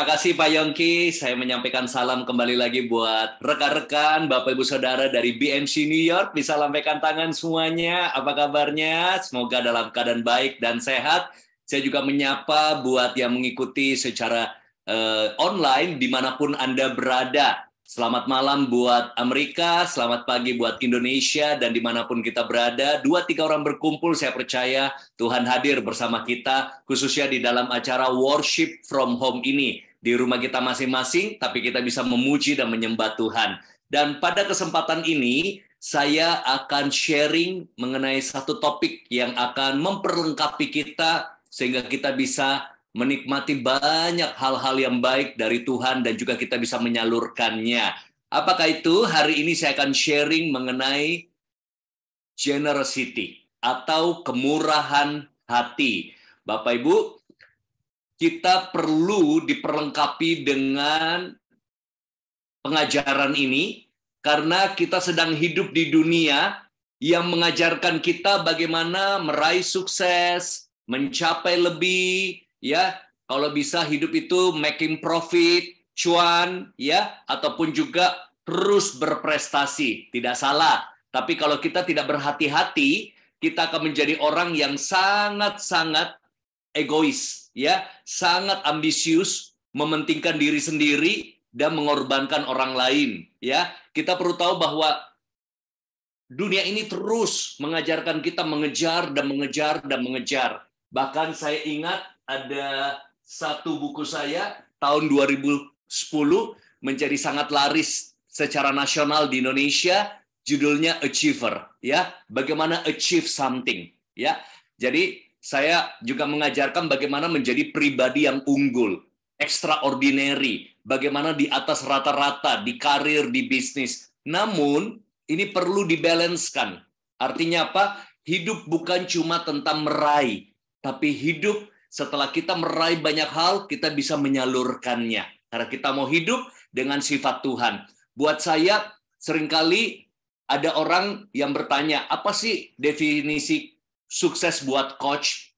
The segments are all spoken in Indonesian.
Terima kasih Pak Yongki, saya menyampaikan salam kembali lagi buat rekan-rekan, Bapak Ibu Saudara dari BMC New York. Bisa lambaikan tangan semuanya, apa kabarnya? Semoga dalam keadaan baik dan sehat. Saya juga menyapa buat yang mengikuti secara online dimanapun Anda berada. Selamat malam buat Amerika, selamat pagi buat Indonesia, dan dimanapun kita berada. 2-3 orang berkumpul, saya percaya Tuhan hadir bersama kita, khususnya di dalam acara Worship from Home ini. Di rumah kita masing-masing, tapi kita bisa memuji dan menyembah Tuhan. Dan pada kesempatan ini, saya akan sharing mengenai satu topik yang akan memperlengkapi kita, sehingga kita bisa menikmati banyak hal-hal yang baik dari Tuhan dan juga kita bisa menyalurkannya. Apakah itu? Hari ini saya akan sharing mengenai generosity atau kemurahan hati. Bapak Ibu, kita perlu diperlengkapi dengan pengajaran ini karena kita sedang hidup di dunia yang mengajarkan kita bagaimana meraih sukses, mencapai lebih, ya, kalau bisa hidup itu making profit, cuan, ya, ataupun juga terus berprestasi. Tidak salah. Tapi kalau kita tidak berhati-hati, kita akan menjadi orang yang sangat-sangat egois, ya, sangat ambisius, mementingkan diri sendiri dan mengorbankan orang lain, ya. Kita perlu tahu bahwa dunia ini terus mengajarkan kita mengejar dan mengejar dan mengejar. Bahkan saya ingat ada satu buku saya tahun 2010 menjadi sangat laris secara nasional di Indonesia, judulnya Achiever, ya. Bagaimana achieve something, ya. Jadi saya juga mengajarkan bagaimana menjadi pribadi yang unggul, extraordinary, bagaimana di atas rata-rata di karir, di bisnis. Namun ini perlu dibalanskan. Artinya apa? Hidup bukan cuma tentang meraih, tapi hidup setelah kita meraih banyak hal, kita bisa menyalurkannya. Karena kita mau hidup dengan sifat Tuhan. Buat saya, seringkali ada orang yang bertanya, apa sih definisi sukses buat coach?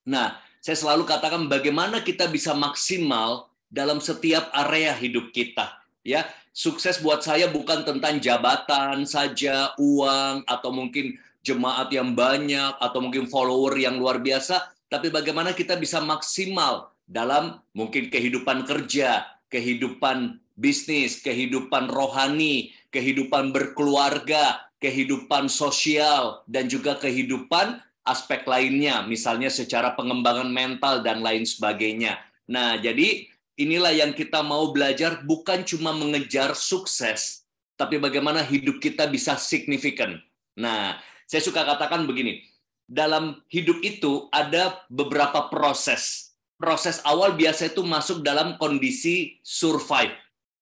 Nah, saya selalu katakan bagaimana kita bisa maksimal dalam setiap area hidup kita. Ya, sukses buat saya bukan tentang jabatan saja, uang, atau mungkin jemaat yang banyak, atau mungkin follower yang luar biasa, tapi bagaimana kita bisa maksimal dalam mungkin kehidupan kerja, kehidupan bisnis, kehidupan rohani, kehidupan berkeluarga, kehidupan sosial, dan juga kehidupan aspek lainnya, misalnya secara pengembangan mental dan lain sebagainya. Nah, jadi inilah yang kita mau belajar, bukan cuma mengejar sukses, tapi bagaimana hidup kita bisa signifikan. Nah, saya suka katakan begini, dalam hidup itu ada beberapa proses. Proses awal biasa itu masuk dalam kondisi survive.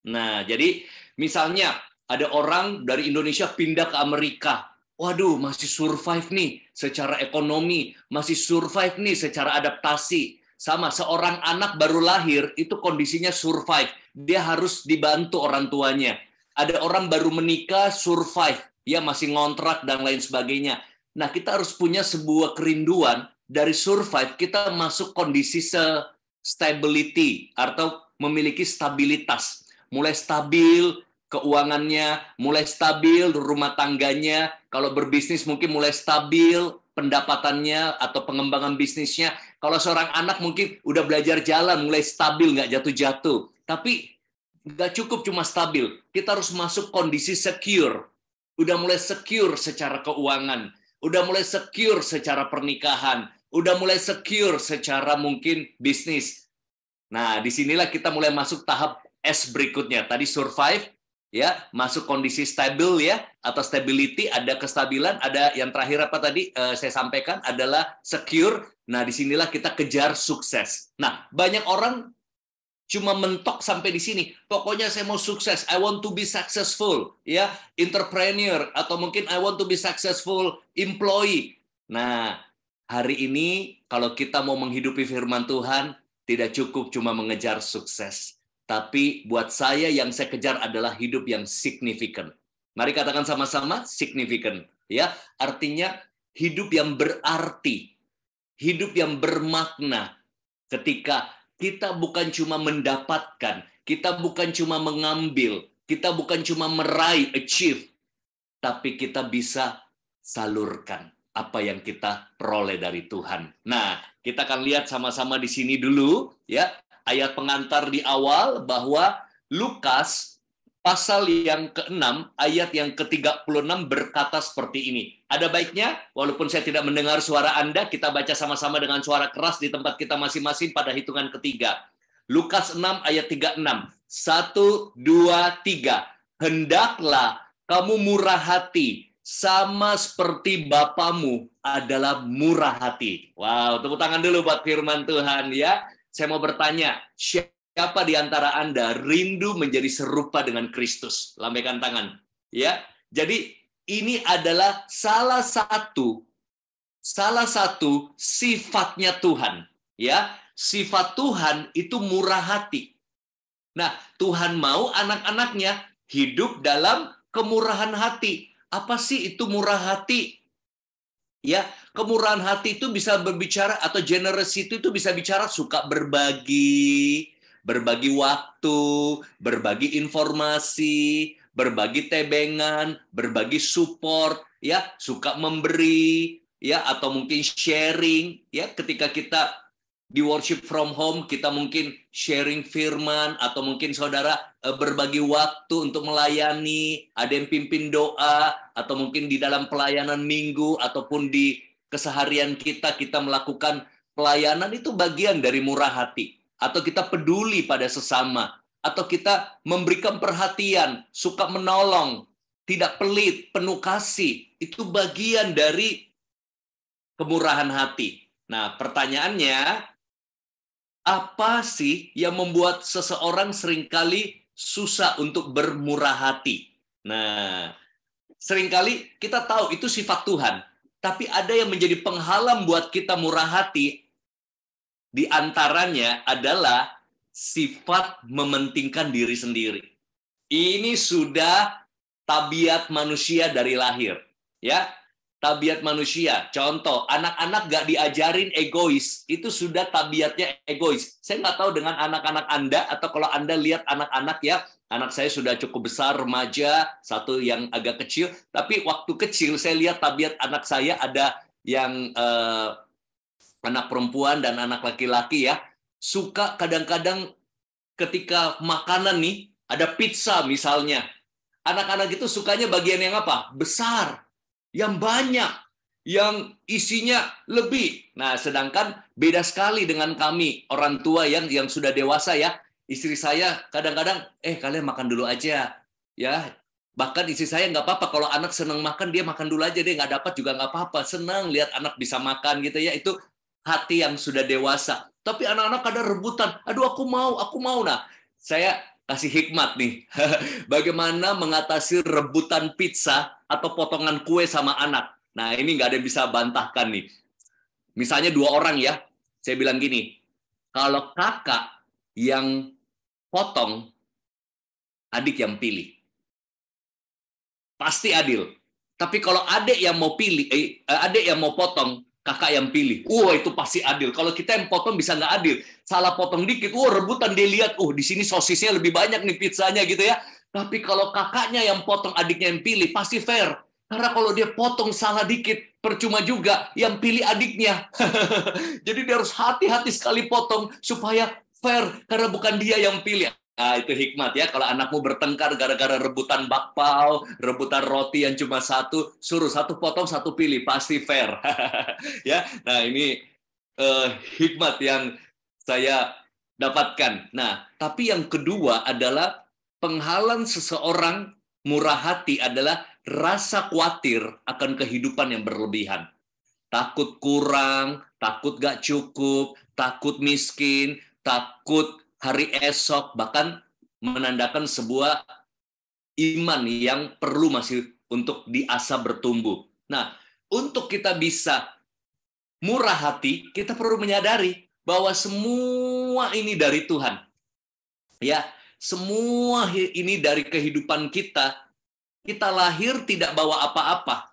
Nah, jadi misalnya ada orang dari Indonesia pindah ke Amerika. Waduh, masih survive nih secara ekonomi, masih survive nih secara adaptasi. Sama seorang anak baru lahir, itu kondisinya survive. Dia harus dibantu orang tuanya. Ada orang baru menikah, survive. Dia masih ngontrak dan lain sebagainya. Nah, kita harus punya sebuah kerinduan dari survive, kita masuk kondisi stability atau memiliki stabilitas. Mulai stabil keuangannya, mulai stabil rumah tangganya, kalau berbisnis mungkin mulai stabil pendapatannya atau pengembangan bisnisnya. Kalau seorang anak mungkin udah belajar jalan, mulai stabil, nggak jatuh-jatuh. Tapi nggak cukup cuma stabil, kita harus masuk kondisi secure. Udah mulai secure secara keuangan, udah mulai secure secara pernikahan, udah mulai secure secara mungkin bisnis. Nah, disinilah kita mulai masuk tahap S berikutnya. Tadi survive, ya, masuk kondisi stabil, ya, atau stability, ada kestabilan, ada yang terakhir apa tadi saya sampaikan adalah secure. Nah, disinilah kita kejar sukses. Nah, banyak orang cuma mentok sampai di sini. Pokoknya saya mau sukses, I want to be successful, ya, entrepreneur, atau mungkin I want to be successful employee. Nah, hari ini kalau kita mau menghidupi firman Tuhan, tidak cukup cuma mengejar sukses. Tapi buat saya yang saya kejar adalah hidup yang signifikan. Mari katakan sama-sama, signifikan. Ya, artinya hidup yang berarti, hidup yang bermakna. Ketika kita bukan cuma mendapatkan, kita bukan cuma mengambil, kita bukan cuma meraih, achieve, tapi kita bisa salurkan apa yang kita peroleh dari Tuhan. Nah, kita akan lihat sama-sama di sini dulu, ya, ayat pengantar di awal bahwa Lukas pasal yang ke-6, ayat yang ke-36 berkata seperti ini. Ada baiknya, walaupun saya tidak mendengar suara Anda, kita baca sama-sama dengan suara keras di tempat kita masing-masing pada hitungan ketiga. Lukas 6 ayat 36. 1, 2, 3. Hendaklah kamu murah hati, sama seperti Bapamu adalah murah hati. Wow, tepuk tangan dulu buat firman Tuhan ya. Saya mau bertanya, siapa di antara Anda rindu menjadi serupa dengan Kristus? Lambaikan tangan. Ya. Jadi ini adalah salah satu sifatnya Tuhan. Ya, sifat Tuhan itu murah hati. Nah, Tuhan mau anak-anaknya hidup dalam kemurahan hati. Apa sih itu murah hati? Ya, kemurahan hati itu bisa berbicara, atau generosity itu bisa bicara suka berbagi waktu, berbagi informasi, berbagi tebengan, berbagi support, ya, suka memberi, ya, atau mungkin sharing, ya, ketika kita di worship from home, kita mungkin sharing firman, atau mungkin saudara berbagi waktu untuk melayani, ada yang pimpin doa, atau mungkin di dalam pelayanan minggu, ataupun di keseharian kita melakukan pelayanan, itu bagian dari murah hati. Atau kita peduli pada sesama, atau kita memberikan perhatian, suka menolong, tidak pelit, penuh kasih, itu bagian dari kemurahan hati. Nah, pertanyaannya, apa sih yang membuat seseorang seringkali susah untuk bermurah hati? Nah, seringkali kita tahu itu sifat Tuhan, tapi ada yang menjadi penghalang buat kita murah hati. Di antaranya adalah sifat mementingkan diri sendiri. Ini sudah tabiat manusia dari lahir, ya. Tabiat manusia. Contoh, anak-anak gak diajarin egois, itu sudah tabiatnya egois. Saya nggak tahu dengan anak-anak Anda, atau kalau Anda lihat anak-anak, ya, anak saya sudah cukup besar, remaja, satu yang agak kecil, tapi waktu kecil saya lihat tabiat anak saya ada yang anak perempuan dan anak laki-laki, ya, suka kadang-kadang ketika makanan nih, ada pizza misalnya, anak-anak itu sukanya bagian yang apa? Besar, yang banyak, yang isinya lebih. Nah, sedangkan beda sekali dengan kami, orang tua yang sudah dewasa, ya. Istri saya kadang-kadang, kalian makan dulu aja, ya. Bahkan istri saya nggak apa-apa, kalau anak senang makan, dia makan dulu aja deh, nggak dapat juga nggak apa-apa. Senang lihat anak bisa makan gitu, ya. Itu hati yang sudah dewasa. Tapi anak-anak ada rebutan, aduh aku mau. Nah, saya kasih hikmat nih. Bagaimana mengatasi rebutan pizza atau potongan kue sama anak. Nah, ini nggak ada yang bisa bantahkan nih. Misalnya 2 orang, ya. Saya bilang gini, kalau kakak yang potong, adik yang pilih. Pasti adil. Tapi kalau adik yang mau potong, kakak yang pilih. Itu pasti adil. Kalau kita yang potong bisa nggak adil. Salah potong dikit, rebutan, dia lihat, di sini sosisnya lebih banyak nih pizzanya gitu, ya. Tapi kalau kakaknya yang potong, adiknya yang pilih, pasti fair. Karena kalau dia potong salah dikit, percuma juga, yang pilih adiknya. Jadi dia harus hati-hati sekali potong supaya fair, karena bukan dia yang pilih. Nah, itu hikmat, ya. Kalau anakmu bertengkar gara-gara rebutan bakpao, rebutan roti yang cuma satu, suruh satu potong, satu pilih, pasti fair. Ya, nah ini hikmat yang saya dapatkan. Nah, tapi yang kedua adalah penghalang seseorang murah hati adalah rasa khawatir akan kehidupan yang berlebihan. Takut kurang, takut gak cukup, takut miskin, takut hari esok, bahkan menandakan sebuah iman yang perlu masih untuk diasah bertumbuh. Nah, untuk kita bisa murah hati, kita perlu menyadari bahwa semua ini dari Tuhan. Ya, semua ini dari kehidupan kita. Kita lahir tidak bawa apa-apa.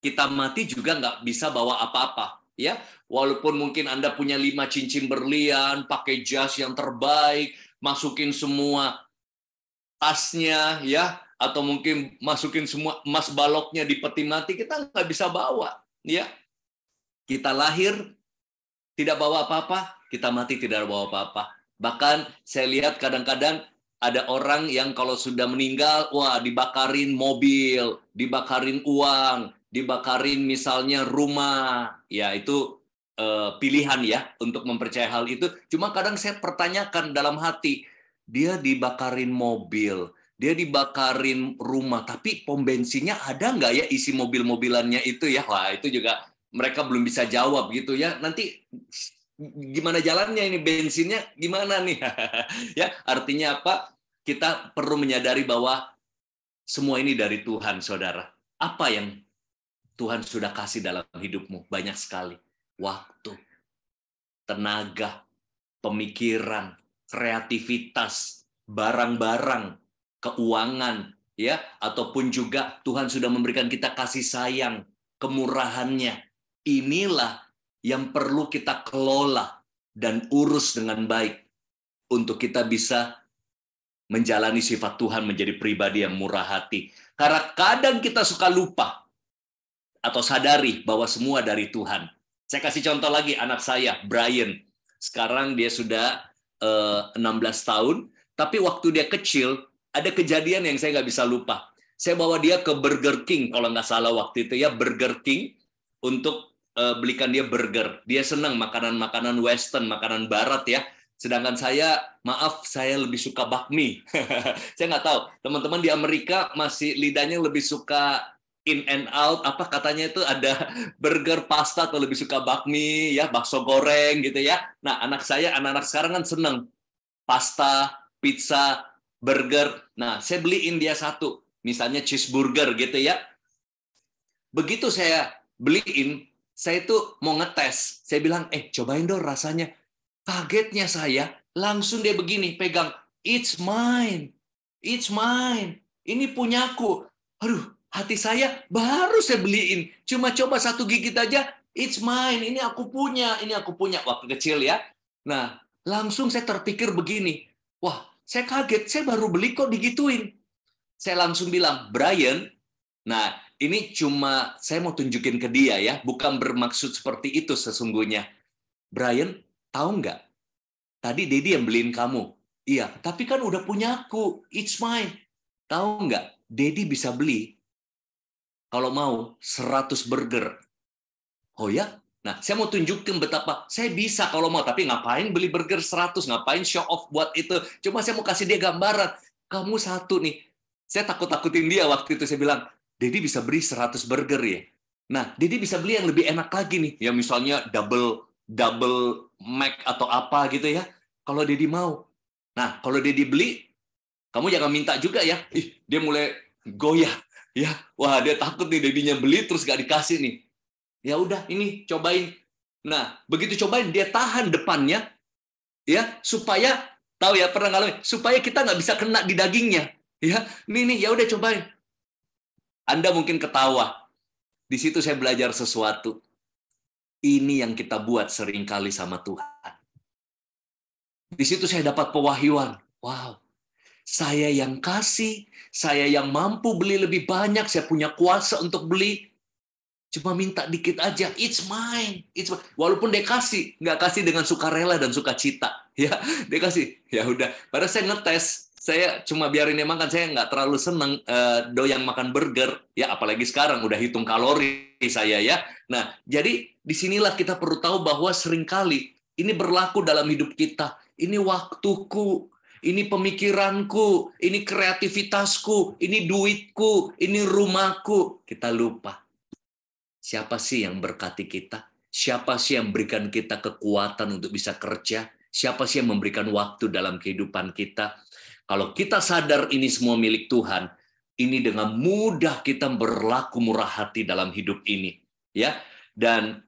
Kita mati juga nggak bisa bawa apa-apa. ya. Walaupun mungkin Anda punya 5 cincin berlian, pakai jas yang terbaik, masukin semua tasnya, ya, atau mungkin masukin semua emas baloknya di peti mati, kita nggak bisa bawa, ya. Kita lahir tidak bawa apa-apa, kita mati tidak bawa apa-apa. Bahkan saya lihat kadang-kadang ada orang yang kalau sudah meninggal, wah, dibakarin mobil, dibakarin uang, dibakarin misalnya rumah. Ya, itu pilihan ya untuk mempercayai hal itu. Cuma kadang saya pertanyakan dalam hati, dia dibakarin mobil, dia dibakarin rumah, tapi pom bensinnya ada nggak ya isi mobil-mobilannya itu ya? Wah, itu juga mereka belum bisa jawab gitu ya. Nanti gimana jalannya ini, bensinnya gimana nih? Ya, artinya apa? Kita perlu menyadari bahwa semua ini dari Tuhan, saudara. Apa yang Tuhan sudah kasih dalam hidupmu? Banyak sekali. Waktu, tenaga, pemikiran, kreativitas, barang-barang, keuangan, ya, ataupun juga Tuhan sudah memberikan kita kasih sayang, kemurahannya. Inilah yang perlu kita kelola dan urus dengan baik untuk kita bisa menjalani sifat Tuhan menjadi pribadi yang murah hati. Karena kadang kita suka lupa atau sadari bahwa semua dari Tuhan. Saya kasih contoh lagi, anak saya, Brian. Sekarang dia sudah 16 tahun, tapi waktu dia kecil, ada kejadian yang saya nggak bisa lupa. Saya bawa dia ke Burger King, kalau nggak salah waktu itu ya, Burger King, untuk belikan dia burger. Dia senang makanan-makanan western, makanan barat ya. Sedangkan saya, maaf, saya lebih suka bakmi. Saya nggak tahu, teman-teman di Amerika masih lidahnya lebih suka in and out, apa katanya itu ada burger, pasta, atau lebih suka bakmi, ya, bakso goreng gitu ya. Nah, anak-anak sekarang kan seneng pasta, pizza, burger. Nah, saya beliin dia satu, misalnya cheeseburger gitu ya. Begitu saya beliin, saya itu mau ngetes. Saya bilang, cobain dong rasanya. Kagetnya saya, langsung dia begini, pegang, it's mine, it's mine, ini punyaku. Aduh, hati saya baru saya beliin, cuma coba satu gigit aja, it's mine, ini aku punya, waktu kecil ya. Nah, langsung saya terpikir begini, wah, saya kaget, saya baru beli kok digituin. Saya langsung bilang, Brian, nah ini cuma saya mau tunjukin ke dia ya, bukan bermaksud seperti itu sesungguhnya. Brian, tahu nggak? Tadi Dedi yang beliin kamu. Iya, tapi kan udah punya aku. It's mine. Tahu nggak? Dedi bisa beli, kalau mau, 100 burger. Oh ya? Nah, saya mau tunjukin betapa saya bisa kalau mau. Tapi ngapain beli burger 100? Ngapain show off buat itu? Cuma saya mau kasih dia gambaran. Kamu satu nih. Saya takut-takutin dia waktu itu. Saya bilang, Dedi bisa beli 100 burger ya? Nah, Dedi bisa beli yang lebih enak lagi nih. Ya misalnya double Mac atau apa gitu ya. Kalau Dedi mau. Nah, kalau Dedi beli, kamu jangan minta juga ya. Dia mulai goyah. Ya, wah, dia takut nih Dedinya beli terus gak dikasih nih. Ya udah, ini cobain. Nah, begitu cobain, dia tahan depannya, ya, supaya, tahu ya, pernah ngalamin, supaya kita nggak bisa kena di dagingnya. Ya, nih, ya udah cobain. Anda mungkin ketawa. Di situ saya belajar sesuatu. Ini yang kita buat seringkali sama Tuhan. Di situ saya dapat pewahyuan. Wow, saya yang kasih, saya yang mampu beli lebih banyak, saya punya kuasa untuk beli. Cuma minta dikit aja, it's mine. Walaupun dia kasih, nggak kasih dengan sukarela dan sukacita. Ya, dia kasih. Ya udah. Padahal saya ngetes, saya cuma biarin dia makan. Saya nggak terlalu seneng doyan makan burger. Ya, apalagi sekarang udah hitung kalori saya ya. Nah, jadi disinilah kita perlu tahu bahwa seringkali ini berlaku dalam hidup kita. Ini waktuku, ini pemikiranku, ini kreativitasku, ini duitku, ini rumahku. Kita lupa. Siapa sih yang berkati kita? Siapa sih yang berikan kita kekuatan untuk bisa kerja? Siapa sih yang memberikan waktu dalam kehidupan kita? Kalau kita sadar ini semua milik Tuhan, ini dengan mudah kita berlaku murah hati dalam hidup ini, ya. Dan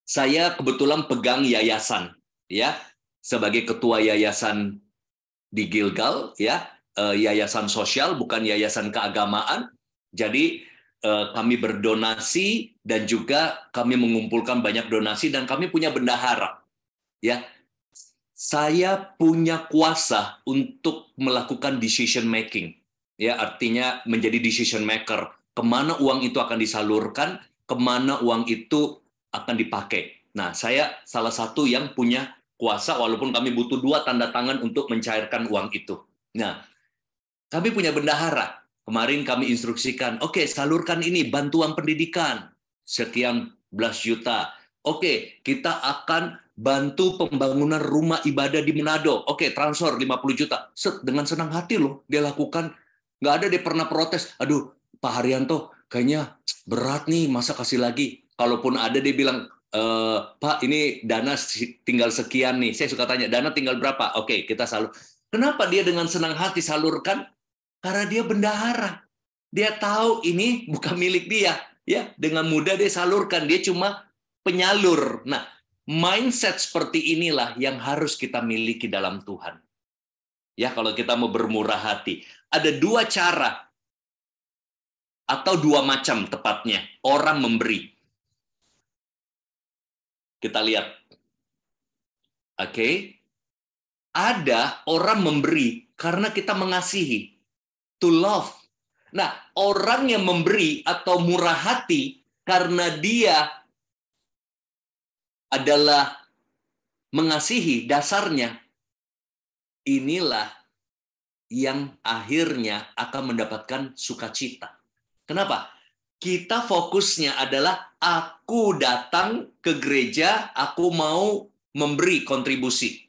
saya kebetulan pegang yayasan, ya, sebagai ketua yayasan di Gilgal, ya, yayasan sosial bukan yayasan keagamaan. Jadi kami berdonasi dan juga kami mengumpulkan banyak donasi dan kami punya bendahara. Ya, saya punya kuasa untuk melakukan decision making. Ya, artinya menjadi decision maker. Kemana uang itu akan disalurkan, kemana uang itu akan dipakai. Nah, saya salah satu yang punya kuasa, walaupun kami butuh 2 tanda tangan untuk mencairkan uang itu. Nah, kami punya bendahara. Kemarin kami instruksikan, oke, salurkan ini, bantuan pendidikan, sekian belas juta. Oke, kita akan bantu pembangunan rumah ibadah di Manado. Oke, transfer 50 juta. Dengan senang hati loh, dia lakukan. Nggak ada dia pernah protes, aduh, Pak Haryanto, kayaknya berat nih, masa kasih lagi. Kalaupun ada, dia bilang, Pak, ini dana tinggal sekian nih. Saya suka tanya, dana tinggal berapa? Oke, kita salur. Kenapa dia dengan senang hati salurkan? Karena dia bendahara. Dia tahu ini bukan milik dia. Ya, dengan mudah dia salurkan. Dia cuma penyalur. Nah, mindset seperti inilah yang harus kita miliki dalam Tuhan. Ya, kalau kita mau bermurah hati. Ada 2 cara atau 2 macam tepatnya orang memberi. Kita lihat. Oke. Ada orang memberi karena kita mengasihi. To love. Nah, orang yang memberi atau murah hati karena dia adalah mengasihi dasarnya, inilah yang akhirnya akan mendapatkan sukacita. Kenapa? Kita fokusnya adalah aku datang ke gereja, aku mau memberi kontribusi.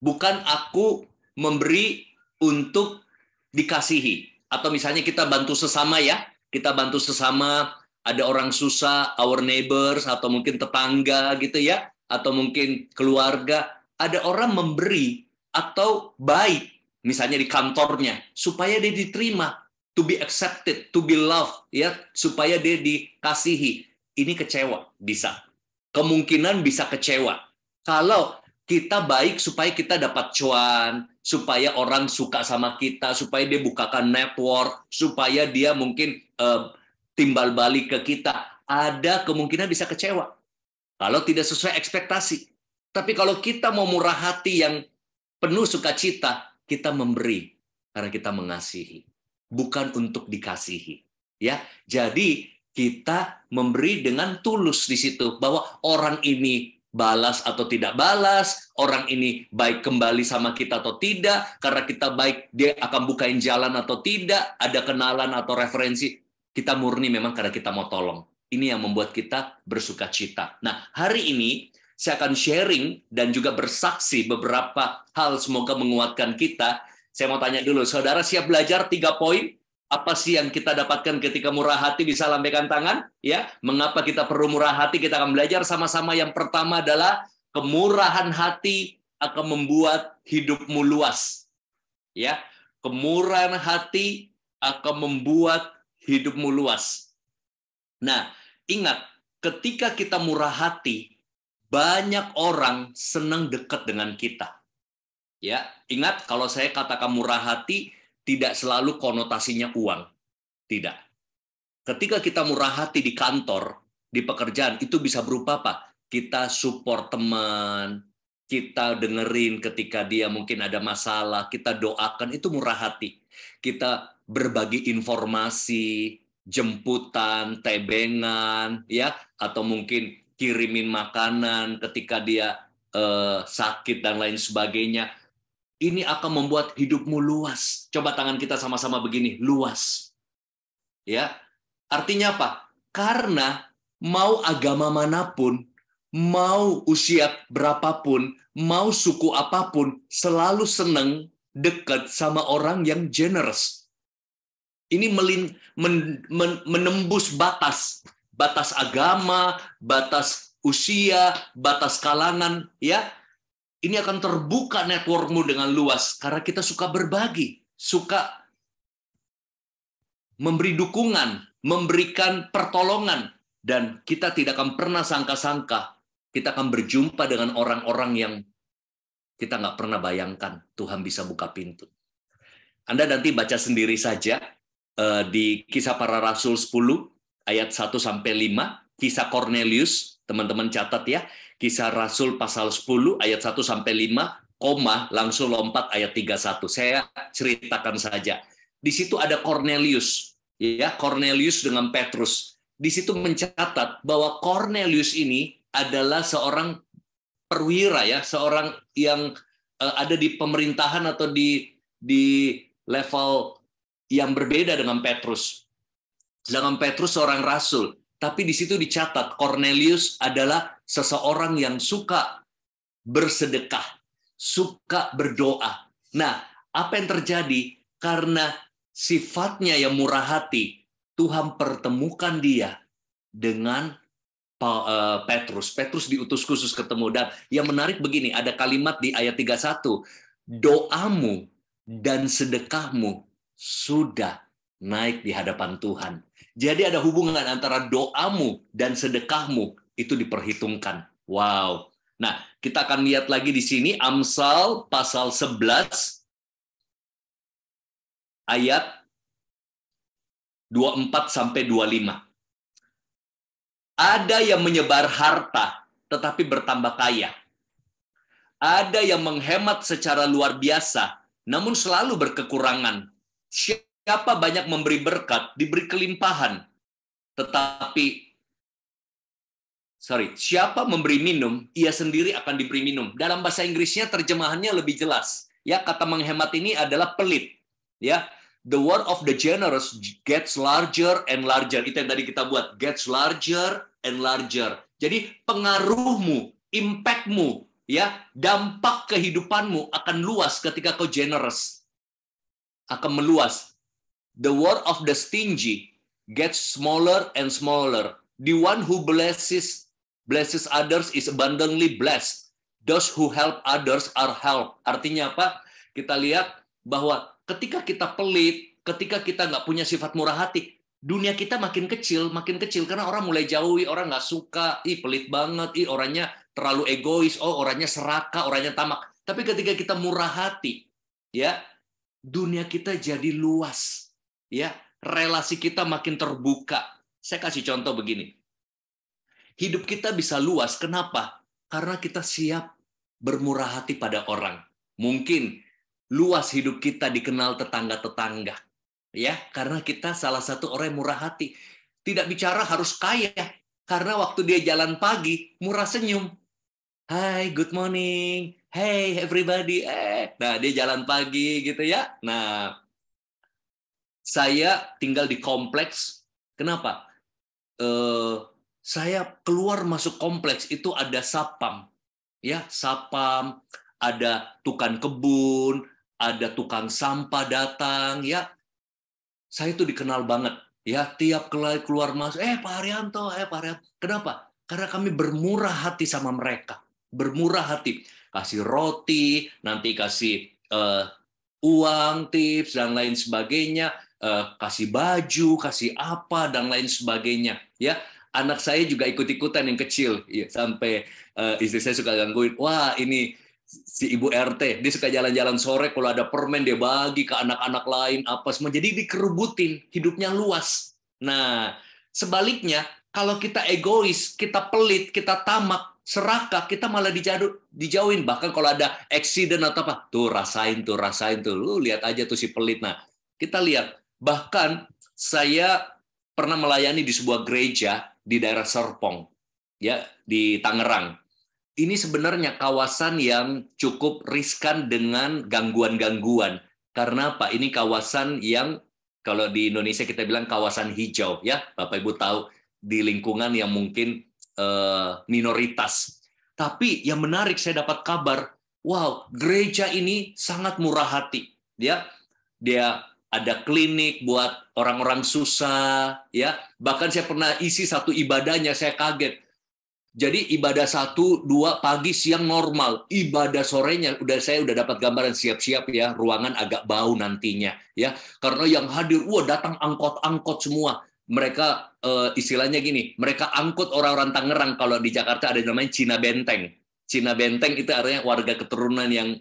Bukan aku memberi untuk dikasihi. Atau misalnya kita bantu sesama ya, kita bantu sesama, ada orang susah, our neighbors, atau mungkin tetangga gitu ya, atau mungkin keluarga, ada orang memberi atau baik, misalnya di kantornya, supaya dia diterima, to be accepted, to be loved, ya, supaya dia dikasihi. Ini kecewa, bisa. Kemungkinan bisa kecewa. Kalau kita baik supaya kita dapat cuan, supaya orang suka sama kita, supaya dia bukakan network, supaya dia mungkin timbal balik ke kita. Ada kemungkinan bisa kecewa kalau tidak sesuai ekspektasi. Tapi kalau kita mau murah hati yang penuh sukacita, kita memberi karena kita mengasihi, bukan untuk dikasihi. Ya, jadi kita memberi dengan tulus di situ, bahwa orang ini balas atau tidak balas, orang ini baik kembali sama kita atau tidak, karena kita baik dia akan bukain jalan atau tidak, ada kenalan atau referensi, kita murni memang karena kita mau tolong. Ini yang membuat kita bersukacita. Nah, hari ini saya akan sharing dan juga bersaksi beberapa hal, semoga menguatkan kita. Saya mau tanya dulu, saudara siap belajar 3 poin? Apa sih yang kita dapatkan ketika murah hati? Bisa lambaikan tangan, ya. Mengapa kita perlu murah hati? Kita akan belajar sama-sama. Yang pertama adalah kemurahan hati akan membuat hidupmu luas. Ya, kemurahan hati akan membuat hidupmu luas. Nah, ingat, ketika kita murah hati, banyak orang senang dekat dengan kita. Ya, ingat kalau saya katakan murah hati, tidak selalu konotasinya uang. Tidak. Ketika kita murah hati di kantor, di pekerjaan, itu bisa berupa apa? Kita support teman, kita dengerin ketika dia mungkin ada masalah, kita doakan, itu murah hati. Kita berbagi informasi, jemputan, tebengan, ya, atau mungkin kirimin makanan ketika dia sakit dan lain sebagainya. Ini akan membuat hidupmu luas. Coba tangan kita sama-sama begini, luas. Ya, artinya apa? Karena mau agama manapun, mau usia berapapun, mau suku apapun, selalu senang dekat sama orang yang generous. Ini menembus batas agama, batas usia, batas kalangan, ya. Ini akan terbuka networkmu dengan luas karena kita suka berbagi, suka memberi dukungan, memberikan pertolongan, dan kita tidak akan pernah sangka-sangka kita akan berjumpa dengan orang-orang yang kita nggak pernah bayangkan Tuhan bisa buka pintu. Anda nanti baca sendiri saja, di Kisah Para Rasul 10 ayat 1 sampai 5, Kisah Cornelius, teman-teman catat ya. Kisah Rasul pasal 10 ayat 1 sampai 5, koma langsung lompat ayat 31. Saya ceritakan saja. Di situ ada Cornelius, ya, Cornelius dengan Petrus. Di situ mencatat bahwa Cornelius ini adalah seorang perwira, ya, seorang yang ada di pemerintahan atau di level yang berbeda dengan Petrus. Sedangkan Petrus seorang rasul, tapi di situ dicatat Cornelius adalah seseorang yang suka bersedekah, suka berdoa. Nah, apa yang terjadi? Karena sifatnya yang murah hati, Tuhan pertemukan dia dengan Petrus. Petrus diutus khusus ketemu. Dan yang menarik begini, ada kalimat di ayat 31, doamu dan sedekahmu sudah naik di hadapan Tuhan. Jadi ada hubungan antara doamu dan sedekahmu, itu diperhitungkan. Wow. Nah, kita akan lihat lagi di sini Amsal pasal 11 ayat 24 sampai 25. Ada yang menyebar harta tetapi bertambah kaya. Ada yang menghemat secara luar biasa namun selalu berkekurangan. Siapa banyak memberi berkat, diberi kelimpahan. Tetapi siapa memberi minum, ia sendiri akan diberi minum. Dalam bahasa Inggrisnya terjemahannya lebih jelas. Ya, kata menghemat ini adalah pelit. Ya, the word of the generous gets larger and larger. Itu yang tadi kita buat, gets larger and larger. Jadi pengaruhmu, impactmu, ya, dampak kehidupanmu akan luas ketika kau generous. Akan meluas. The word of the stingy gets smaller and smaller. The one who blesses others is abundantly blessed. Those who help others are helped. Artinya apa? Kita lihat bahwa ketika kita pelit, ketika kita nggak punya sifat murah hati, dunia kita makin kecil karena orang mulai jauhi, orang nggak suka, pelit banget, orangnya terlalu egois, orangnya serakah, orangnya tamak. Tapi ketika kita murah hati, ya, dunia kita jadi luas. Ya, relasi kita makin terbuka. Saya kasih contoh begini. Hidup kita bisa luas, kenapa? Karena kita siap bermurah hati pada orang. Mungkin luas hidup kita dikenal tetangga-tetangga. Ya, karena kita salah satu orang yang murah hati. Tidak bicara harus kaya, karena waktu dia jalan pagi, murah senyum. Hi, good morning. Hey, everybody. Nah, dia jalan pagi gitu ya. Nah, saya tinggal di kompleks. Kenapa? Saya keluar masuk kompleks itu ada sapam, ya, sapam, ada tukang kebun, ada tukang sampah datang, ya. Saya itu dikenal banget, ya, tiap keluar masuk, Pak Haryanto, Pak Haryanto. Kenapa? Karena kami bermurah hati sama mereka, bermurah hati, kasih roti, nanti kasih uang, tips dan lain sebagainya. Kasih baju, kasih apa dan lain sebagainya, ya. Anak saya juga ikut-ikutan yang kecil, ya, sampai istri saya suka gangguin, wah ini si ibu RT, dia suka jalan-jalan sore, kalau ada permen dia bagi ke anak-anak lain, apa semua, jadi dikerebutin, hidupnya luas. Nah, sebaliknya, kalau kita egois, kita pelit, kita tamak, serakah, kita malah dijauhin. Bahkan kalau ada accident atau apa, tuh rasain tuh, lu lihat aja tuh si pelit. Nah, kita lihat, bahkan saya pernah melayani di sebuah gereja di daerah Serpong, ya, di Tangerang. Ini sebenarnya kawasan yang cukup riskan dengan gangguan-gangguan. Karena apa? Ini kawasan yang kalau di Indonesia kita bilang kawasan hijau, ya, Bapak Ibu tahu, di lingkungan yang mungkin minoritas. Tapi yang menarik, saya dapat kabar, wow, gereja ini sangat murah hati, ya. Dia ada klinik buat orang-orang susah, ya. Bahkan saya pernah isi satu ibadahnya, saya kaget. Jadi ibadah 1, 2 pagi, siang normal. Ibadah sorenya saya udah dapat gambaran, siap-siap ya, ruangan agak bau nantinya, ya. Karena yang hadir, datang angkot-angkot semua. Mereka istilahnya gini, mereka angkut orang-orang Tangerang. Kalau di Jakarta ada yang namanya Cina Benteng. Cina Benteng itu artinya warga keturunan yang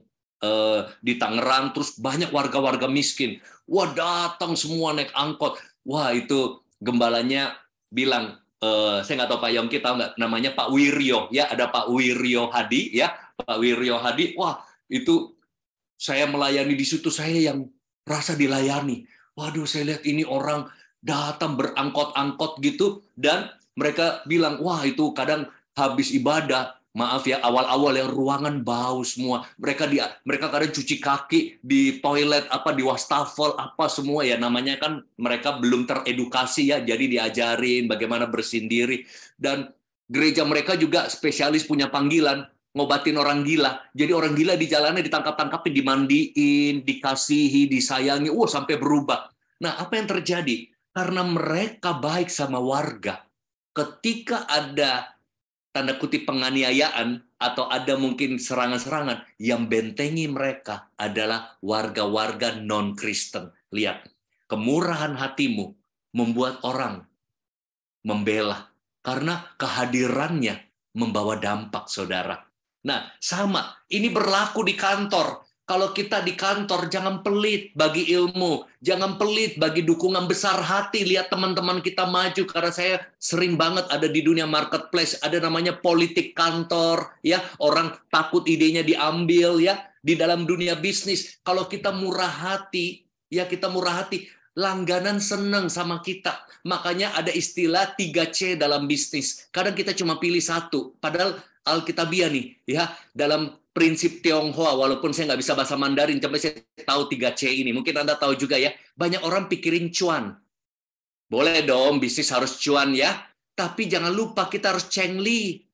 di Tangerang, terus banyak warga-warga miskin. Wah, datang semua naik angkot. Wah, itu gembalanya bilang, saya nggak tahu Pak Yongki tahu nggak, namanya Pak Wiryo, ya, ada Pak Wiryo Hadi, ya, Pak Wiryo Hadi. Wah, itu saya melayani di situ, saya yang rasa dilayani. Waduh, saya lihat ini orang datang berangkot-angkot gitu, dan mereka bilang, wah itu kadang habis ibadah, maaf ya, awal-awal yang ruangan bau semua. Mereka kadang cuci kaki di toilet, apa di wastafel, apa semua ya namanya, kan mereka belum teredukasi ya, jadi diajarin bagaimana bersihin diri. Dan gereja mereka juga spesialis punya panggilan ngobatin orang gila. Jadi orang gila di jalannya ditangkap-tangkapin, dimandiin, dikasihi, disayangi, sampai berubah. Nah, apa yang terjadi? Karena mereka baik sama warga. Ketika ada tanda kutip penganiayaan atau ada mungkin serangan-serangan, yang bentengi mereka adalah warga-warga non-Kristen. Lihat, kemurahan hatimu membuat orang membela karena kehadirannya membawa dampak, saudara. Nah, sama. Ini berlaku di kantor. Kalau kita di kantor, jangan pelit bagi ilmu. Jangan pelit bagi dukungan besar hati. Lihat teman-teman kita maju. Karena saya sering banget ada di dunia marketplace. Ada namanya politik kantor. Ya, orang takut idenya diambil. Ya, di dalam dunia bisnis. Kalau kita murah hati, ya kita murah hati. Langganan senang sama kita. Makanya ada istilah 3C dalam bisnis. Kadang kita cuma pilih satu. Padahal Alkitabiah nih, ya, dalam prinsip Tionghoa, walaupun saya nggak bisa bahasa Mandarin, tapi saya tahu 3C ini. Mungkin Anda tahu juga ya, banyak orang pikirin cuan. Boleh dong, bisnis harus cuan ya, tapi jangan lupa kita harus cengli.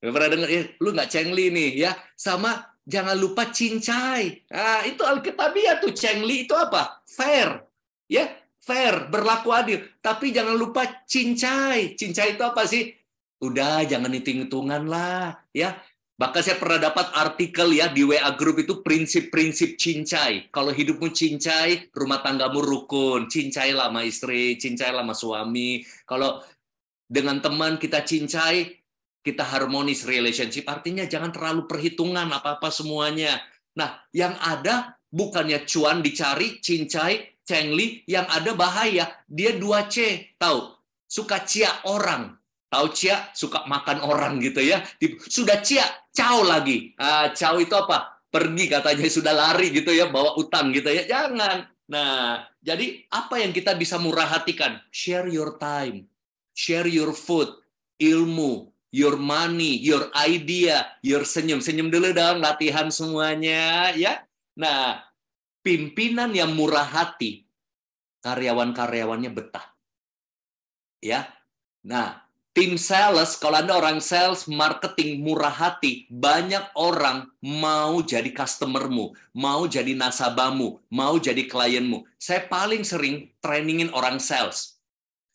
Pernah dengar ya, lu nggak cengli nih ya, sama jangan lupa cincai. Nah, itu Alkitabiah tuh, cengli itu apa? Fair. Ya, fair, berlaku adil. Tapi jangan lupa cincai. Cincai itu apa sih? Udah, jangan hitung-hitungan lah, ya. Bahkan saya pernah dapat artikel ya di WA Group itu prinsip-prinsip cincai. Kalau hidupmu cincai, rumah tanggamu rukun. Cincailah sama istri, cincailah sama suami. Kalau dengan teman kita cincai, kita harmonis relationship. Artinya jangan terlalu perhitungan apa-apa semuanya. Nah, yang ada bukannya cuan dicari, cincai, cengli, yang ada bahaya. Dia 2C, tahu? Suka cia orang. Tahu cia, suka makan orang gitu ya. Sudah cia, cao lagi. Cao itu apa? Pergi katanya, sudah lari gitu ya, bawa utang gitu ya. Jangan. Nah, jadi apa yang kita bisa murah hatikan? Share your time. Share your food, ilmu, your money, your idea, your senyum. Senyum dulu dong, latihan semuanya ya. Nah, pimpinan yang murah hati, karyawan-karyawannya betah. Ya. Nah, tim sales, kalau Anda orang sales, marketing, murah hati, banyak orang mau jadi customermu, mau jadi nasabahmu, mau jadi klienmu. Saya paling sering trainingin orang sales.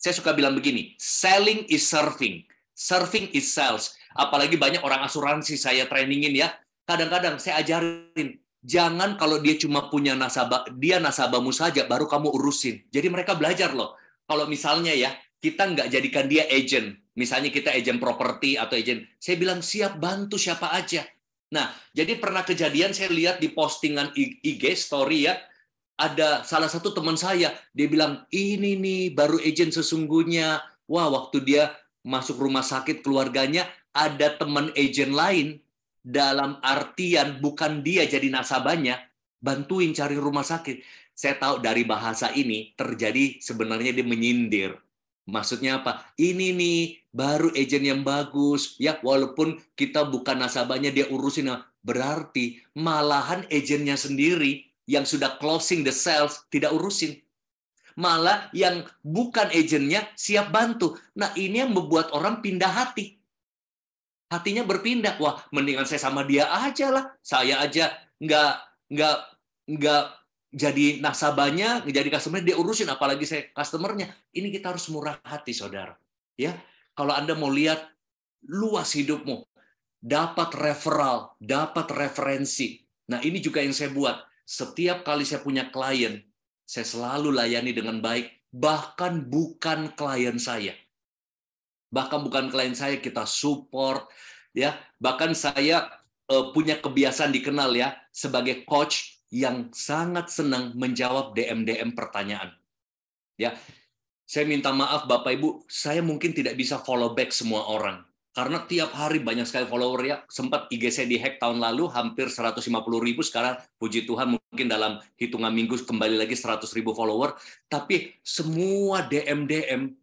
Saya suka bilang begini, selling is serving, serving is sales. Apalagi banyak orang asuransi saya trainingin ya. Kadang-kadang saya ajarin, jangan kalau dia cuma punya nasabah, dia nasabahmu saja, baru kamu urusin. Jadi mereka belajar loh. Kalau misalnya ya, kita nggak jadikan dia agent. Misalnya kita agent properti atau agent. Saya bilang siap bantu siapa aja. Nah, jadi pernah kejadian saya lihat di postingan IG story ya, ada salah satu teman saya, dia bilang, ini nih baru agent sesungguhnya. Wah, waktu dia masuk rumah sakit keluarganya, ada teman agent lain, dalam artian bukan dia jadi nasabahnya, bantuin cari rumah sakit. Saya tahu dari bahasa ini, terjadi sebenarnya dia menyindir. Maksudnya apa? Ini nih, baru agent yang bagus. Ya, walaupun kita bukan nasabahnya, dia urusin. Berarti malahan agentnya sendiri yang sudah closing the sales tidak urusin. Malah yang bukan agentnya siap bantu. Nah, ini yang membuat orang pindah hati. Hatinya berpindah. Wah, mendingan saya sama dia aja lah. Saya aja nggak jadi nasabahnya, jadi customer, dia urusin, apalagi saya customernya. Ini kita harus murah hati, saudara. Ya, kalau Anda mau lihat luas hidupmu, dapat referral, dapat referensi. Nah, ini juga yang saya buat. Setiap kali saya punya klien, saya selalu layani dengan baik, bahkan bukan klien saya. Bahkan bukan klien saya, kita support, ya. Bahkan saya punya kebiasaan dikenal ya sebagai coach yang sangat senang menjawab DM pertanyaan. Ya, saya minta maaf Bapak Ibu, saya mungkin tidak bisa follow back semua orang. Karena tiap hari banyak sekali follower ya. Sempat IG saya dihack tahun lalu, hampir 150.000. Sekarang puji Tuhan mungkin dalam hitungan minggu kembali lagi 100.000 follower. Tapi semua DM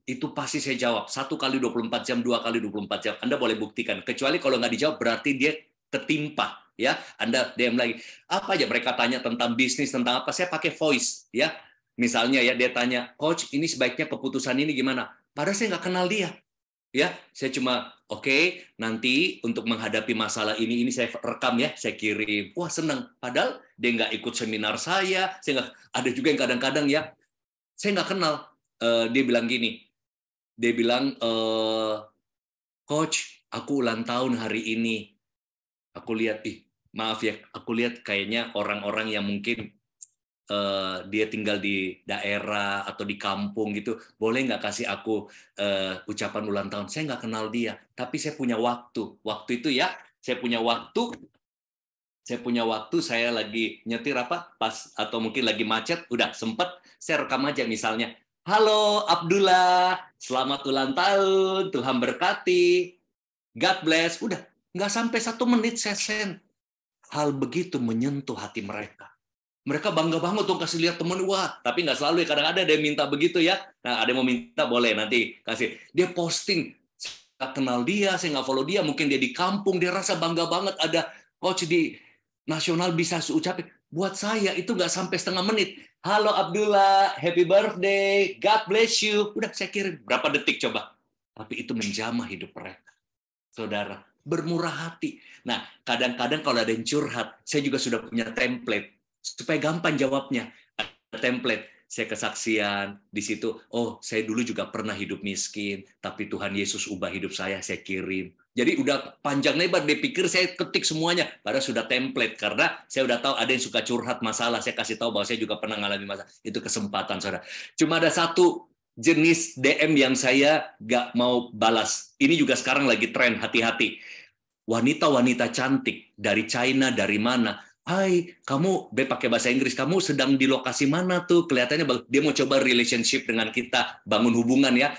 itu pasti saya jawab. 1 kali 24 jam, 2 kali 24 jam. Anda boleh buktikan. Kecuali kalau nggak dijawab, berarti dia ketimpa. Ya, Anda DM lagi. Apa aja mereka tanya tentang bisnis, tentang apa, saya pakai voice. Ya, misalnya ya dia tanya, Coach, ini sebaiknya keputusan ini gimana? Padahal saya nggak kenal dia. Ya, saya cuma oke, nanti untuk menghadapi masalah ini saya rekam ya, saya kirim. Wah, senang. Padahal dia nggak ikut seminar saya nggak, ada juga yang kadang-kadang ya, saya nggak kenal. Dia bilang gini, dia bilang, Coach, aku ulang tahun hari ini. Aku lihat, maaf ya, aku lihat kayaknya orang-orang yang mungkin dia tinggal di daerah atau di kampung gitu, boleh nggak kasih aku ucapan ulang tahun? Saya nggak kenal dia, tapi saya punya waktu. Waktu itu ya, saya punya waktu, saya lagi nyetir apa, pas atau mungkin lagi macet, udah sempet, saya rekam aja misalnya, halo Abdullah, selamat ulang tahun, Tuhan berkati, God bless, udah nggak sampai 1 menit saya send. Hal begitu menyentuh hati mereka. Mereka bangga banget tuh kasih lihat temen, wah, tapi nggak selalu ya, kadang-kadang ada yang minta begitu ya. Nah, ada yang mau minta, boleh nanti kasih. Dia posting, saya nggak kenal dia, saya nggak follow dia, mungkin dia di kampung, dia rasa bangga banget ada coach di nasional bisa ucapin. Buat saya itu nggak sampai setengah menit. Halo Abdullah, happy birthday, God bless you. Udah saya kirim, berapa detik coba. Tapi itu menjamah hidup mereka. Saudara, bermurah hati. Nah, kadang-kadang kalau ada yang curhat, saya juga sudah punya template supaya gampang jawabnya. Ada template, saya kesaksian di situ. Oh, saya dulu juga pernah hidup miskin, tapi Tuhan Yesus ubah hidup saya kirim. Jadi udah panjang lebar, dia pikir saya ketik semuanya, padahal sudah template karena saya udah tahu ada yang suka curhat masalah, saya kasih tahu bahwa saya juga pernah mengalami masalah. Itu kesempatan, saudara. Cuma ada satu jenis DM yang saya nggak mau balas. Ini juga sekarang lagi tren, hati-hati. Wanita-wanita cantik dari China, dari mana? Hai, kamu pakai bahasa Inggris, kamu sedang di lokasi mana tuh? Kelihatannya dia mau coba relationship dengan kita, bangun hubungan ya.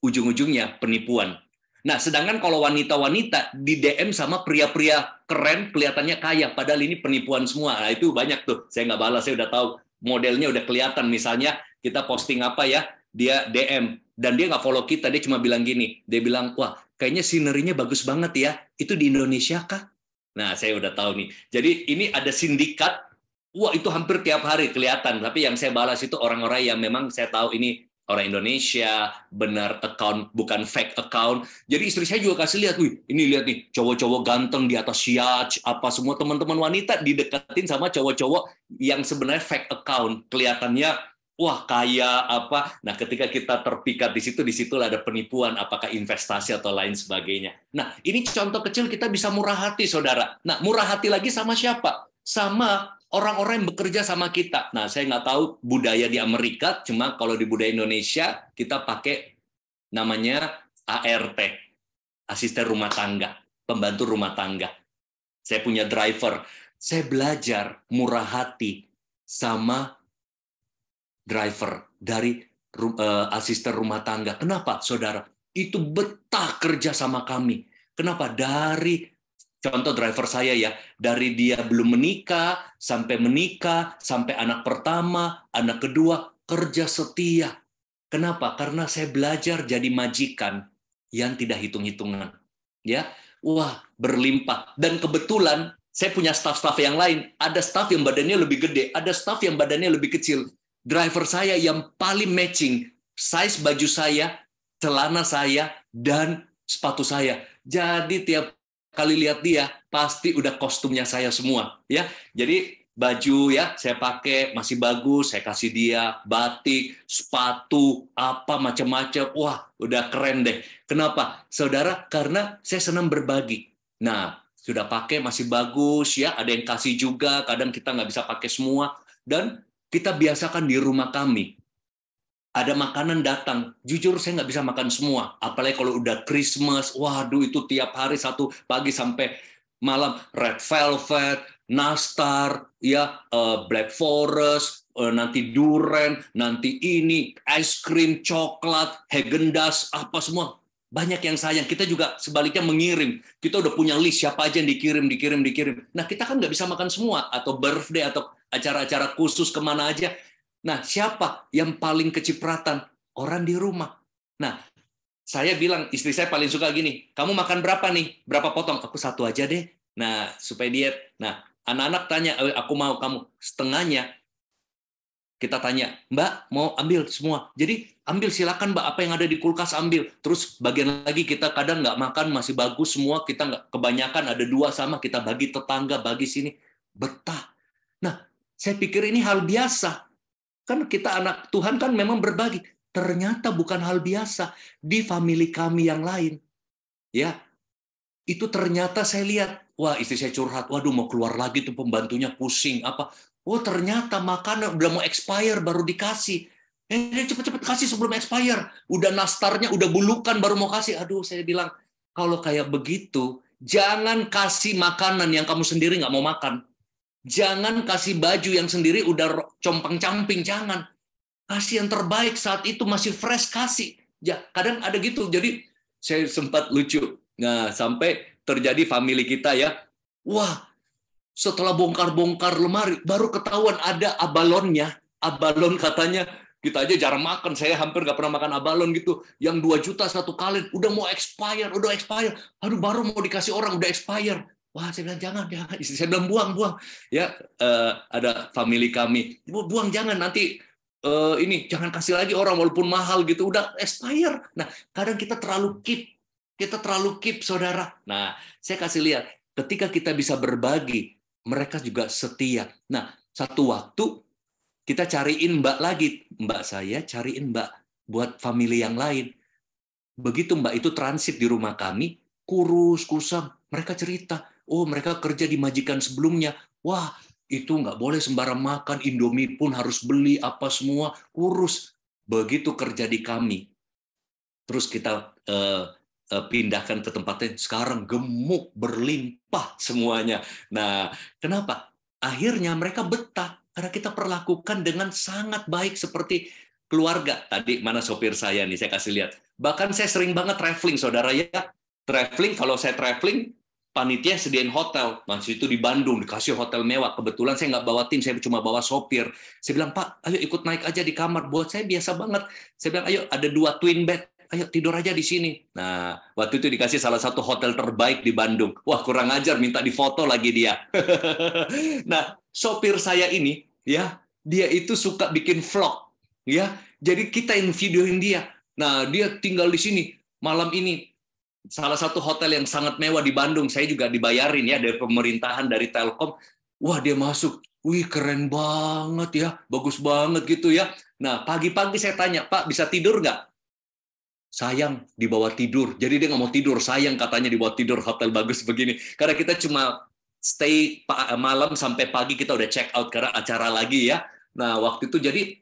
Ujung-ujungnya penipuan. Nah, sedangkan kalau wanita-wanita di DM sama pria-pria keren, kelihatannya kaya, padahal ini penipuan semua. Nah, itu banyak tuh. Saya nggak balas, saya udah tahu. Modelnya udah kelihatan. Misalnya kita posting apa ya, dia DM. Dan dia nggak follow kita, dia cuma bilang gini. Dia bilang, wah, kayaknya scenery-nya bagus banget ya. Itu di Indonesia kah? Nah, saya udah tahu nih. Jadi ini ada sindikat. Wah, itu hampir tiap hari kelihatan. Tapi yang saya balas itu orang-orang yang memang saya tahu ini orang Indonesia, benar account, bukan fake account. Jadi istri saya juga kasih lihat, wih, ini lihat nih, cowok-cowok ganteng di atas yacht, apa semua teman-teman wanita didekatin sama cowok-cowok yang sebenarnya fake account. Kelihatannya, wah kaya apa. Nah, ketika kita terpikat di situ, disitulah ada penipuan, apakah investasi atau lain sebagainya. Nah, ini contoh kecil kita bisa murah hati, saudara. Nah, murah hati lagi sama siapa? Sama orang-orang yang bekerja sama kita. Nah, saya nggak tahu budaya di Amerika, cuma kalau di budaya Indonesia, kita pakai namanya ART, asisten rumah tangga, pembantu rumah tangga. Saya punya driver. Saya belajar murah hati sama driver dari asisten rumah tangga. Kenapa, saudara? Itu betah kerja sama kami. Kenapa? Dari contoh driver saya ya, dari dia belum menikah, sampai anak pertama, anak kedua, kerja setia. Kenapa? Karena saya belajar jadi majikan yang tidak hitung-hitungan. Ya, wah, berlimpah. Dan kebetulan saya punya staff-staff yang lain. Ada staff yang badannya lebih gede, ada staff yang badannya lebih kecil. Driver saya yang paling matching, size baju saya, celana saya, dan sepatu saya. Jadi tiap kali lihat dia pasti udah kostumnya saya semua ya. Jadi baju ya saya pakai masih bagus, saya kasih dia batik, sepatu, apa macam-macam. Wah, udah keren deh. Kenapa? Saudara, karena saya senang berbagi. Nah, sudah pakai masih bagus ya, ada yang kasih juga, kadang kita nggak bisa pakai semua dan kita biasakan di rumah kami. Ada makanan datang, jujur saya nggak bisa makan semua. Apalagi kalau udah Christmas, waduh itu tiap hari 1 pagi sampai malam red velvet, nastar, ya black forest, nanti durian, nanti ini es krim, coklat, Häagen-Dazs, apa semua. Banyak yang sayang. Kita juga sebaliknya mengirim. Kita udah punya list siapa aja yang dikirim. Nah, kita kan nggak bisa makan semua, atau birthday, atau acara-acara khusus kemana aja. Nah, siapa yang paling kecipratan? Orang di rumah. Nah, saya bilang, istri saya paling suka gini, kamu makan berapa nih? Berapa potong? Aku satu aja deh. Nah, supaya diet. Nah, anak-anak tanya, aku mau, kamu setengahnya. Kita tanya, Mbak mau ambil semua? Jadi ambil, silakan Mbak, apa yang ada di kulkas ambil. Terus bagian lagi kita kadang nggak makan, masih bagus semua, kita nggak kebanyakan, ada 2 sama, kita bagi tetangga, bagi sini. Betah. Nah, saya pikir ini hal biasa. Kan kita anak Tuhan kan memang berbagi. Ternyata bukan hal biasa di family kami yang lain. Ya, itu ternyata saya lihat, wah istri saya curhat, waduh mau keluar lagi tuh pembantunya pusing apa. Oh ternyata makanan udah mau expire baru dikasih. Cepet-cepet kasih sebelum expire. Udah nastarnya, udah bulukan baru mau kasih. Aduh, saya bilang, kalau kayak begitu, jangan kasih makanan yang kamu sendiri nggak mau makan. Jangan kasih baju yang sendiri udah compang-camping, jangan. Kasih yang terbaik saat itu masih fresh, kasih. Ya, kadang ada gitu. Jadi saya sempat lucu. Nah, sampai terjadi family kita ya. Wah, setelah bongkar-bongkar lemari, baru ketahuan ada abalonnya. Abalon katanya, kita aja jarang makan. Saya hampir nggak pernah makan abalon gitu. Yang 2 juta satu kali, udah mau expire, udah expire. Aduh, baru mau dikasih orang, udah expire. Wah, saya bilang, jangan. Istri saya bilang, buang. Ya, ada family kami. Buang, jangan, nanti ini jangan kasih lagi orang walaupun mahal gitu, udah expire. Nah, kadang kita terlalu keep, saudara. Nah, saya kasih lihat, ketika kita bisa berbagi, mereka juga setia. Nah, satu waktu kita cariin Mbak lagi, Mbak saya cariin Mbak buat family yang lain. Begitu Mbak itu transit di rumah kami, kurus, kusam, mereka cerita, oh mereka kerja di majikan sebelumnya, wah itu nggak boleh sembarang makan, Indomie pun harus beli apa semua, kurus. Begitu kerja di kami, terus kita pindahkan ke tempatnya, sekarang gemuk, berlimpah semuanya. Nah, kenapa? Akhirnya mereka betah, karena kita perlakukan dengan sangat baik seperti keluarga. Tadi mana sopir saya nih, saya kasih lihat. Bahkan saya sering banget traveling, saudara ya. Traveling, kalau saya traveling, panitia sediain hotel. Masih itu di Bandung, dikasih hotel mewah. Kebetulan saya nggak bawa tim, saya cuma bawa sopir. Saya bilang, Pak, ayo ikut naik aja di kamar. Buat saya biasa banget. Saya bilang, ayo ada 2 twin bed. Ayo tidur aja di sini. Nah, waktu itu dikasih salah satu hotel terbaik di Bandung. Wah, kurang ajar, minta difoto lagi dia. Nah, sopir saya ini, ya, dia itu suka bikin vlog. Ya, jadi kita yang videoin dia. Nah, dia tinggal di sini. Malam ini, salah satu hotel yang sangat mewah di Bandung, saya juga dibayarin ya dari pemerintahan, dari Telkom. Wah, dia masuk. Wih, keren banget ya. Bagus banget gitu ya. Nah, pagi-pagi saya tanya, Pak, bisa tidur nggak? Sayang, dibawa tidur. Jadi dia nggak mau tidur. Sayang katanya dibawa tidur hotel bagus begini. Karena kita cuma stay malam sampai pagi, kita udah check out karena acara lagi ya. Nah, waktu itu jadi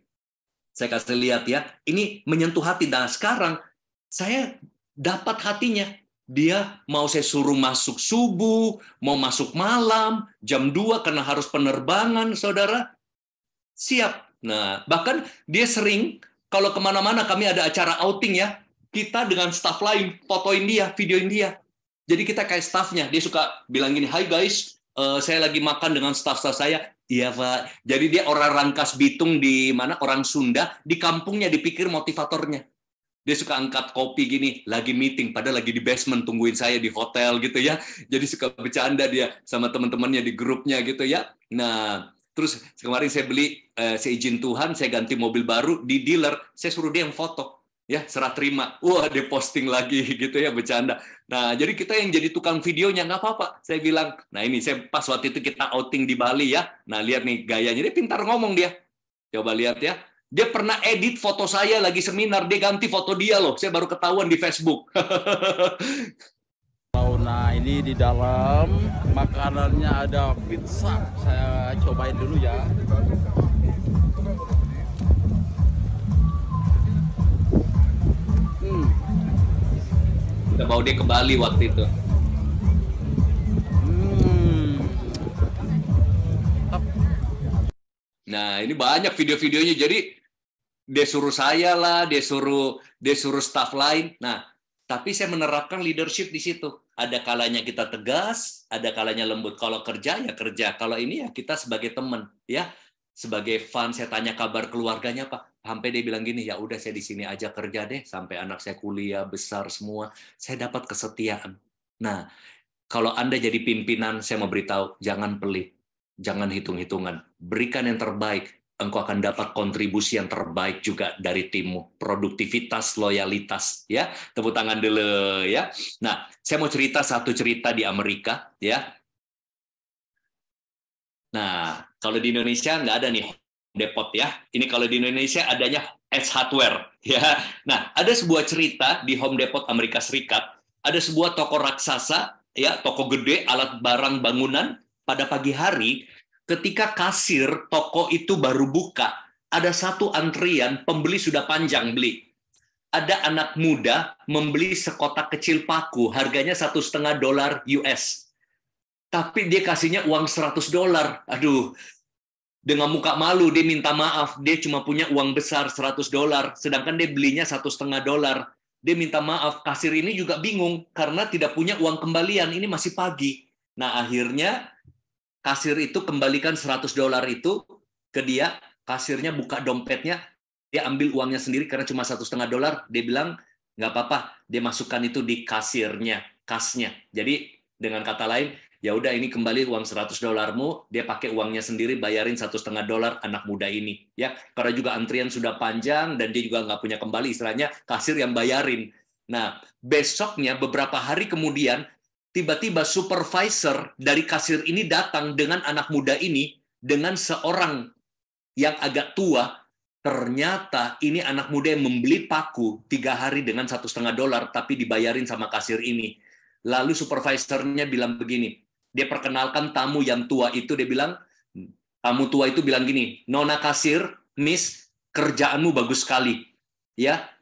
saya kasih lihat ya, ini menyentuh hati. Nah, sekarang saya dapat hatinya. Dia mau saya suruh masuk subuh, mau masuk malam, jam 2 karena harus penerbangan, saudara. Siap. Nah, bahkan dia sering, kalau kemana-mana kami ada acara outing ya, kita dengan staff lain, fotoin dia, videoin dia. Jadi kita kayak staffnya, dia suka bilang gini, "Hai guys, saya lagi makan dengan staff-staff saya." Iya Pak. Jadi dia orang Rangkas Bitung di mana, orang Sunda, di kampungnya dipikir motivatornya. Dia suka angkat kopi gini, lagi meeting, padahal lagi di basement tungguin saya di hotel gitu ya. Jadi suka bercanda dia sama teman-temannya di grupnya gitu ya. Nah, terus kemarin saya beli, saya izin Tuhan, saya ganti mobil baru di dealer, saya suruh dia yang foto. Ya, serah terima. Wah, dia posting lagi gitu ya, bercanda. Nah, jadi kita yang jadi tukang videonya, nggak apa-apa. Saya bilang, nah ini saya pas waktu itu kita outing di Bali ya. Nah, lihat nih gayanya, dia pintar ngomong dia. Coba lihat ya. Dia pernah edit foto saya lagi seminar, dia ganti foto dia loh. Saya baru ketahuan di Facebook. Nah, ini di dalam makanannya ada pizza. Saya cobain dulu ya. Kita bawa dia ke Bali waktu itu. Nah, ini banyak video-videonya. Jadi dia suruh saya lah, dia suruh staff lain. Nah, tapi saya menerapkan leadership di situ. Ada kalanya kita tegas, ada kalanya lembut. Kalau kerja ya kerja. Kalau ini ya kita sebagai teman, ya. Sebagai fan, saya tanya kabar keluarganya, Pak. Sampai dia bilang gini, ya udah saya di sini aja kerja deh sampai anak saya kuliah besar semua. Saya dapat kesetiaan. Nah, kalau Anda jadi pimpinan, saya mau beritahu, jangan pelit. Jangan hitung-hitungan. Berikan yang terbaik. Engkau akan dapat kontribusi yang terbaik juga dari timmu. Produktivitas, loyalitas. Ya, tepuk tangan dulu ya. Nah, saya mau cerita satu cerita di Amerika. Ya. Nah, kalau di Indonesia nggak ada nih Home Depot ya. Ini kalau di Indonesia adanya Ace Hardware. Ya. Nah, ada sebuah cerita di Home Depot Amerika Serikat. Ada sebuah toko raksasa, ya, toko gede, alat barang bangunan. Pada pagi hari, ketika kasir toko itu baru buka, ada satu antrian, pembeli sudah panjang beli. Ada anak muda membeli sekotak kecil paku, harganya $1,5 US. Tapi dia kasihnya uang $100. Aduh, dengan muka malu dia minta maaf, dia cuma punya uang besar $100, sedangkan dia belinya $1,5. Dia minta maaf, kasir ini juga bingung karena tidak punya uang kembalian, ini masih pagi. Nah, akhirnya kasir itu kembalikan $100 itu ke dia, kasirnya buka dompetnya, dia ambil uangnya sendiri karena cuma $1,5, dia bilang nggak apa-apa, dia masukkan itu di kasirnya, kasnya. Jadi dengan kata lain, ya udah ini kembali uang $100-mu, dia pakai uangnya sendiri bayarin $1,5 anak muda ini, ya karena juga antrian sudah panjang dan dia juga nggak punya kembali, istilahnya kasir yang bayarin. Nah besoknya beberapa hari kemudian tiba-tiba supervisor dari kasir ini datang dengan anak muda ini dengan seorang yang agak tua. Ternyata ini anak muda yang membeli paku 3 hari dengan $1,5 tapi dibayarin sama kasir ini. Lalu supervisornya bilang begini, dia perkenalkan tamu yang tua itu, dia bilang, tamu tua itu bilang gini, Nona kasir, Miss, kerjaanmu bagus sekali. Ya,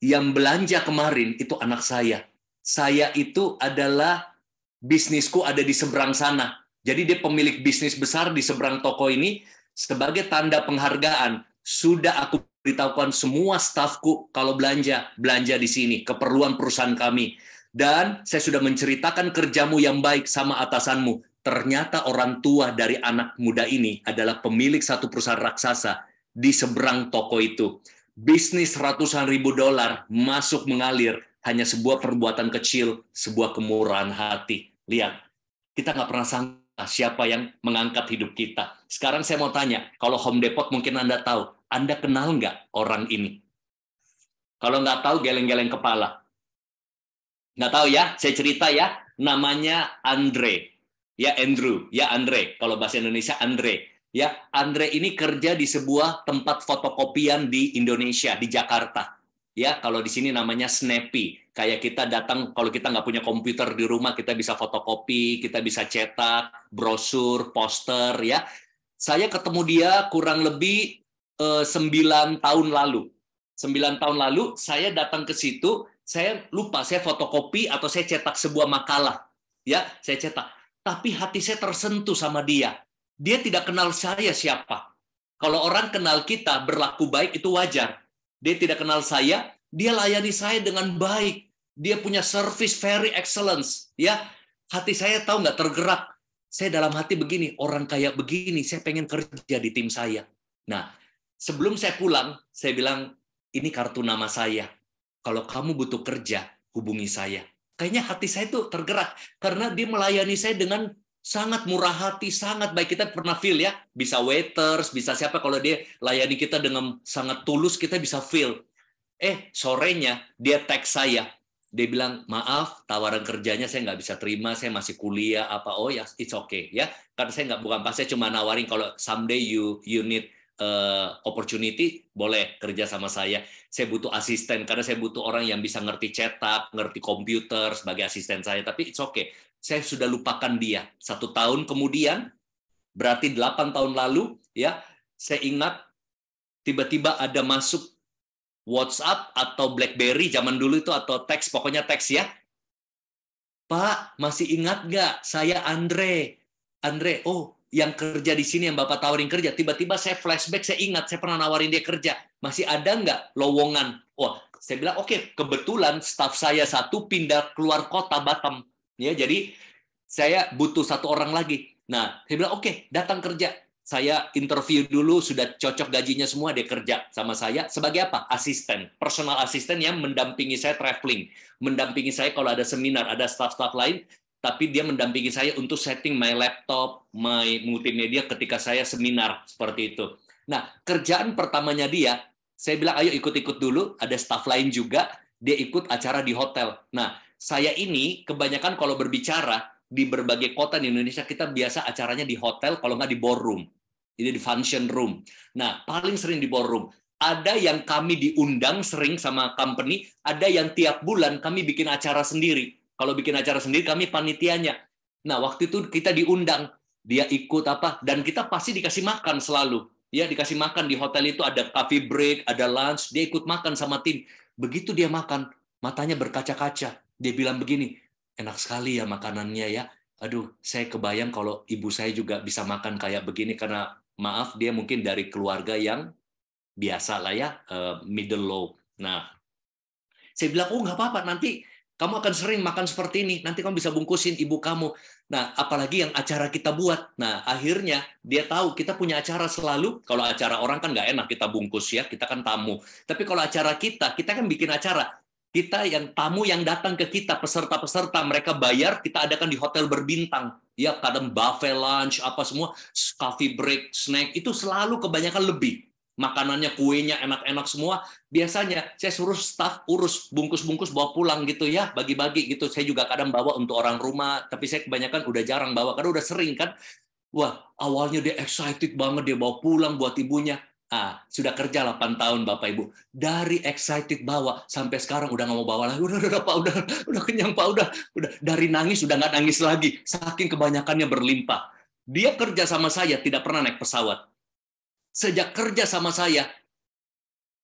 yang belanja kemarin itu anak saya. Saya itu adalah bisnisku ada di seberang sana. Jadi dia pemilik bisnis besar di seberang toko ini. Sebagai tanda penghargaan, sudah aku beritahukan semua stafku kalau belanja di sini, keperluan perusahaan kami. Dan saya sudah menceritakan kerjamu yang baik sama atasanmu. Ternyata orang tua dari anak muda ini adalah pemilik satu perusahaan raksasa di seberang toko itu. Bisnis ratusan ribu dolar masuk mengalir hanya sebuah perbuatan kecil, sebuah kemurahan hati. Lihat, kita nggak pernah sangka siapa yang mengangkat hidup kita. Sekarang saya mau tanya, kalau Home Depot mungkin Anda tahu, Anda kenal nggak orang ini? Kalau nggak tahu, geleng-geleng kepala. Nggak tahu ya, saya cerita ya, namanya Andre. Ya Andrew, ya Andre. Kalau bahasa Indonesia Andre. Ya, Andre ini kerja di sebuah tempat fotokopian di Indonesia, di Jakarta. Ya, kalau di sini namanya Snappy. Kayak kita datang, kalau kita nggak punya komputer di rumah, kita bisa fotokopi, kita bisa cetak, brosur, poster, ya. Saya ketemu dia kurang lebih 9 tahun lalu. 9 tahun lalu, saya datang ke situ, saya lupa, saya fotokopi atau saya cetak sebuah makalah. Ya, saya cetak. Tapi hati saya tersentuh sama dia. Dia tidak kenal saya siapa. Kalau orang kenal kita, berlaku baik, itu wajar. Dia tidak kenal saya, dia layani saya dengan baik. Dia punya service very excellence. Ya, hati saya tahu nggak tergerak. Saya dalam hati begini, orang kayak begini, saya pengen kerja di tim saya. Nah, sebelum saya pulang, saya bilang, ini kartu nama saya. Kalau kamu butuh kerja, hubungi saya. Kayaknya hati saya tuh tergerak. Karena dia melayani saya dengan sangat murah hati, sangat baik. Kita pernah feel ya, bisa waiters, bisa siapa, kalau dia layani kita dengan sangat tulus, kita bisa feel. Sorenya dia teks saya, dia bilang, maaf, tawaran kerjanya saya nggak bisa terima, saya masih kuliah, apa, oh ya, it's okay, ya. Karena saya nggak, bukan pas, saya cuma nawarin kalau someday you need opportunity, boleh kerja sama saya. Saya butuh asisten, karena saya butuh orang yang bisa ngerti cetak, ngerti komputer sebagai asisten saya, tapi it's okay. Saya sudah lupakan dia. 1 tahun kemudian, berarti 8 tahun lalu, ya, saya ingat tiba-tiba ada masuk WhatsApp atau BlackBerry zaman dulu itu, atau teks, pokoknya teks ya. Pak, masih ingat nggak? Saya Andre. Andre, oh yang kerja di sini yang Bapak tawarin kerja, tiba-tiba saya flashback, saya ingat saya pernah nawarin dia kerja. Masih ada nggak lowongan? Wah, saya bilang oke, kebetulan staff saya satu pindah keluar kota Batam. Ya, jadi saya butuh satu orang lagi. Nah, saya bilang oke, datang kerja. Saya interview dulu, sudah cocok gajinya semua, dia kerja sama saya. Sebagai apa? Asisten, personal asisten yang mendampingi saya traveling. Mendampingi saya kalau ada seminar, ada staff-staff lain, tapi dia mendampingi saya untuk setting my laptop, my multimedia ketika saya seminar, seperti itu. Nah, kerjaan pertamanya dia, saya bilang, ayo ikut-ikut dulu, ada staff lain juga, dia ikut acara di hotel. Nah, saya ini kebanyakan kalau berbicara, di berbagai kota di Indonesia, kita biasa acaranya di hotel, kalau nggak di ballroom. Jadi di function room. Nah, paling sering di ballroom. Ada yang kami diundang sering sama company, ada yang tiap bulan kami bikin acara sendiri. Kalau bikin acara sendiri, kami panitianya. Nah, waktu itu kita diundang, dia ikut apa, dan kita pasti dikasih makan selalu. Ya, dikasih makan di hotel itu, ada coffee break, ada lunch, dia ikut makan sama tim. Begitu dia makan, matanya berkaca-kaca. Dia bilang begini, enak sekali ya makanannya ya. Aduh, saya kebayang kalau ibu saya juga bisa makan kayak begini, karena maaf, dia mungkin dari keluarga yang biasa lah ya, middle low. Nah, saya bilang, oh nggak apa-apa, nanti kamu akan sering makan seperti ini, nanti kamu bisa bungkusin ibu kamu. Nah, apalagi yang acara kita buat. Nah, akhirnya dia tahu kita punya acara selalu. Kalau acara orang kan nggak enak kita bungkus ya, kita kan tamu. Tapi kalau acara kita kan bikin acara. Kita yang tamu yang datang ke kita, peserta-peserta, mereka bayar, kita adakan di hotel berbintang. Ya, kadang buffet lunch, apa semua, coffee break, snack, itu selalu kebanyakan lebih. Makanannya, kuenya enak-enak semua. Biasanya saya suruh staff urus bungkus-bungkus bawa pulang gitu ya, bagi-bagi gitu. Saya juga kadang bawa untuk orang rumah, tapi saya kebanyakan udah jarang bawa, karena udah sering kan. Wah, awalnya dia excited banget, dia bawa pulang buat ibunya. Sudah kerja 8 tahun Bapak Ibu. Dari excited bawa sampai sekarang udah nggak mau bawa lagi. Udah Pak, udah kenyang Pak, udah dari nangis udah nggak nangis lagi. Saking kebanyakannya berlimpah. Dia kerja sama saya tidak pernah naik pesawat. Sejak kerja sama saya,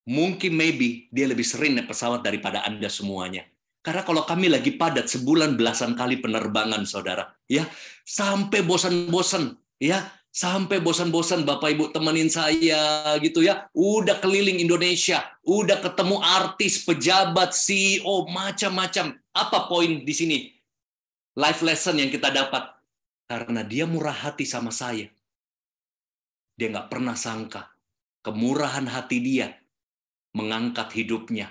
mungkin maybe dia lebih sering naik pesawat daripada Anda semuanya. Karena kalau kami lagi padat sebulan belasan kali penerbangan, saudara, ya sampai bosan-bosan, ya. Sampai bosan-bosan Bapak Ibu temenin saya gitu ya. Udah keliling Indonesia, udah ketemu artis, pejabat, CEO, macam-macam. Apa poin di sini? Life lesson yang kita dapat. Karena dia murah hati sama saya. Dia nggak pernah sangka kemurahan hati dia mengangkat hidupnya.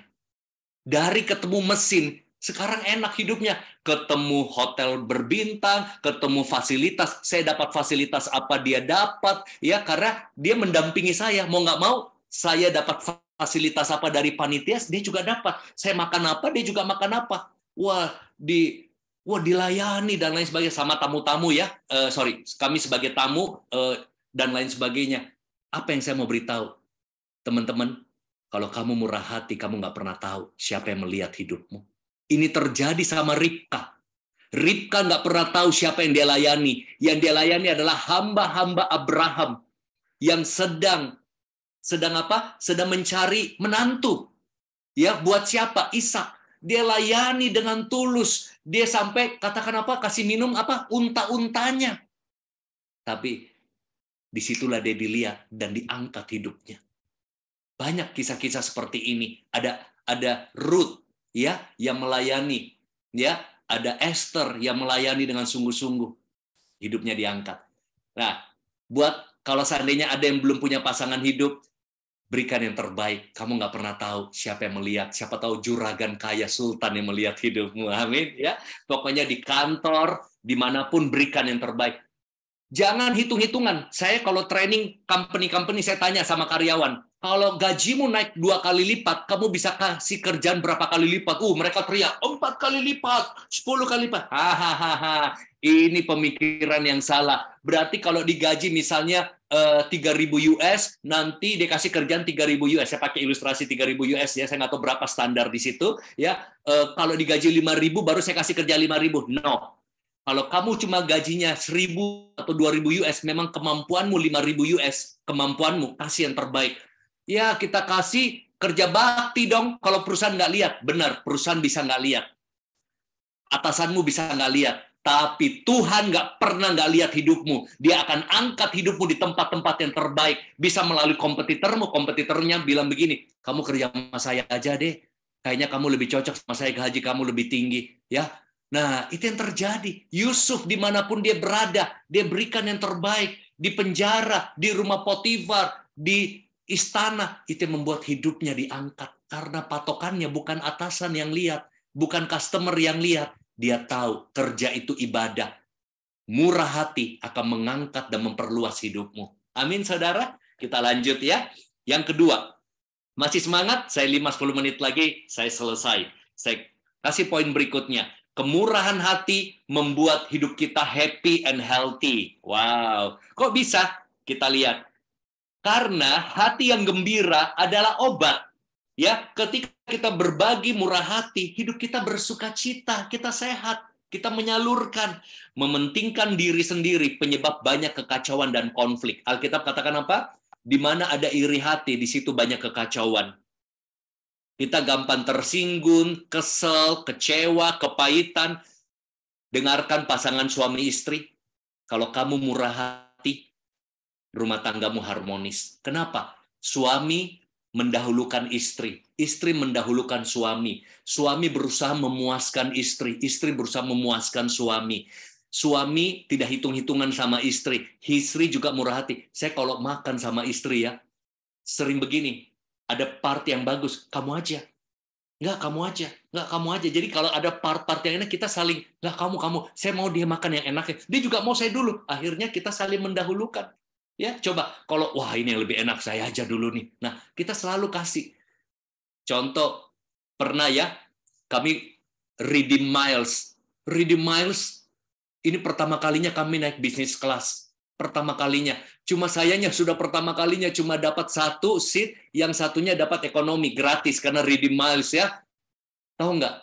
Dari ketemu mesin, sekarang enak hidupnya. Ketemu hotel berbintang, ketemu fasilitas. Saya dapat fasilitas apa dia dapat, ya karena dia mendampingi saya. Mau nggak mau, saya dapat fasilitas apa dari panitia, dia juga dapat. Saya makan apa, dia juga makan apa. Wah, dilayani dan lain sebagainya sama tamu-tamu ya. Kami sebagai tamu dan lain sebagainya. Apa yang saya mau beritahu, teman-teman? Kalau kamu murah hati, kamu nggak pernah tahu siapa yang melihat hidupmu. Ini terjadi sama Ribka. Ribka nggak pernah tahu siapa yang dia layani. Yang dia layani adalah hamba-hamba Abraham yang sedang apa? Sedang mencari menantu. Ya, buat siapa? Ishak. Dia layani dengan tulus. Dia sampai katakan apa? Kasih minum apa? Unta-untanya. Tapi disitulah dia dilihat dan diangkat hidupnya. Banyak kisah-kisah seperti ini. Ada Ruth ya yang melayani, ya ada Esther yang melayani dengan sungguh-sungguh, hidupnya diangkat. Nah, buat kalau seandainya ada yang belum punya pasangan hidup, berikan yang terbaik. Kamu nggak pernah tahu siapa yang melihat, siapa tahu juragan kaya sultan yang melihat hidupmu. Amin ya. Pokoknya di kantor, dimanapun berikan yang terbaik. Jangan hitung-hitungan. Saya kalau training company saya tanya sama karyawan, kalau gajimu naik 2 kali lipat, kamu bisa kasih kerjaan berapa kali lipat? Mereka teriak, 4 kali lipat, 10 kali lipat. Hahaha, ini pemikiran yang salah. Berarti kalau digaji misalnya 3.000 US, nanti dikasih kerjaan 3.000 US. Saya pakai ilustrasi 3.000 US ya, saya nggak tahu berapa standar di situ. Ya, kalau digaji 5.000 baru saya kasih kerja 5.000. No. Kalau kamu cuma gajinya 1.000 atau 2.000 US, memang kemampuanmu 5.000 US, kemampuanmu kasih yang terbaik. Ya, kita kasih kerja bakti dong. Kalau perusahaan nggak lihat, benar, perusahaan bisa nggak lihat. Atasanmu bisa nggak lihat. Tapi Tuhan nggak lihat hidupmu. Dia akan angkat hidupmu di tempat-tempat yang terbaik. Bisa melalui kompetitormu. Kompetitornya bilang begini, kamu kerja sama saya aja deh. Kayaknya kamu lebih cocok sama saya, gaji kamu lebih tinggi. Ya, nah itu yang terjadi. Yusuf dimanapun dia berada, dia berikan yang terbaik. Di penjara, di rumah Potifar, di istana. Itu yang membuat hidupnya diangkat. Karena patokannya bukan atasan yang lihat, bukan customer yang lihat. Dia tahu kerja itu ibadah. Murah hati akan mengangkat dan memperluas hidupmu. Amin, saudara. Kita lanjut ya. Yang kedua, masih semangat? Saya 5-10 menit lagi, saya selesai. Saya kasih poin berikutnya. Kemurahan hati membuat hidup kita happy and healthy. Wow. Kok bisa? Kita lihat. Karena hati yang gembira adalah obat. Ya, ketika kita berbagi murah hati, hidup kita bersuka cita, kita sehat, kita menyalurkan, mementingkan diri sendiri, penyebab banyak kekacauan dan konflik. Alkitab katakan apa? Di mana ada iri hati, di situ banyak kekacauan. Kita gampang tersinggung, kesel, kecewa, kepahitan. Dengarkan pasangan suami istri. Kalau kamu murah hati, rumah tanggamu harmonis. Kenapa? Suami mendahulukan istri, istri mendahulukan suami, suami berusaha memuaskan istri, istri berusaha memuaskan suami, suami tidak hitung-hitungan sama istri, istri juga murah hati. Saya kalau makan sama istri ya, sering begini, ada part yang bagus, kamu aja, nggak kamu aja, nggak kamu aja. Jadi kalau ada part-part yang enak, kita saling, nggak kamu, saya mau dia makan yang enaknya, dia juga mau saya dulu. Akhirnya kita saling mendahulukan. Ya, coba kalau wah ini yang lebih enak saya aja dulu nih. Nah, kita selalu kasih. Contoh pernah ya kami redeem miles. Redeem miles ini pertama kalinya kami naik bisnis kelas. Pertama kalinya. Cuma sayangnya sudah pertama kalinya cuma dapat satu seat, yang satunya dapat ekonomi gratis karena redeem miles ya. Tahu nggak?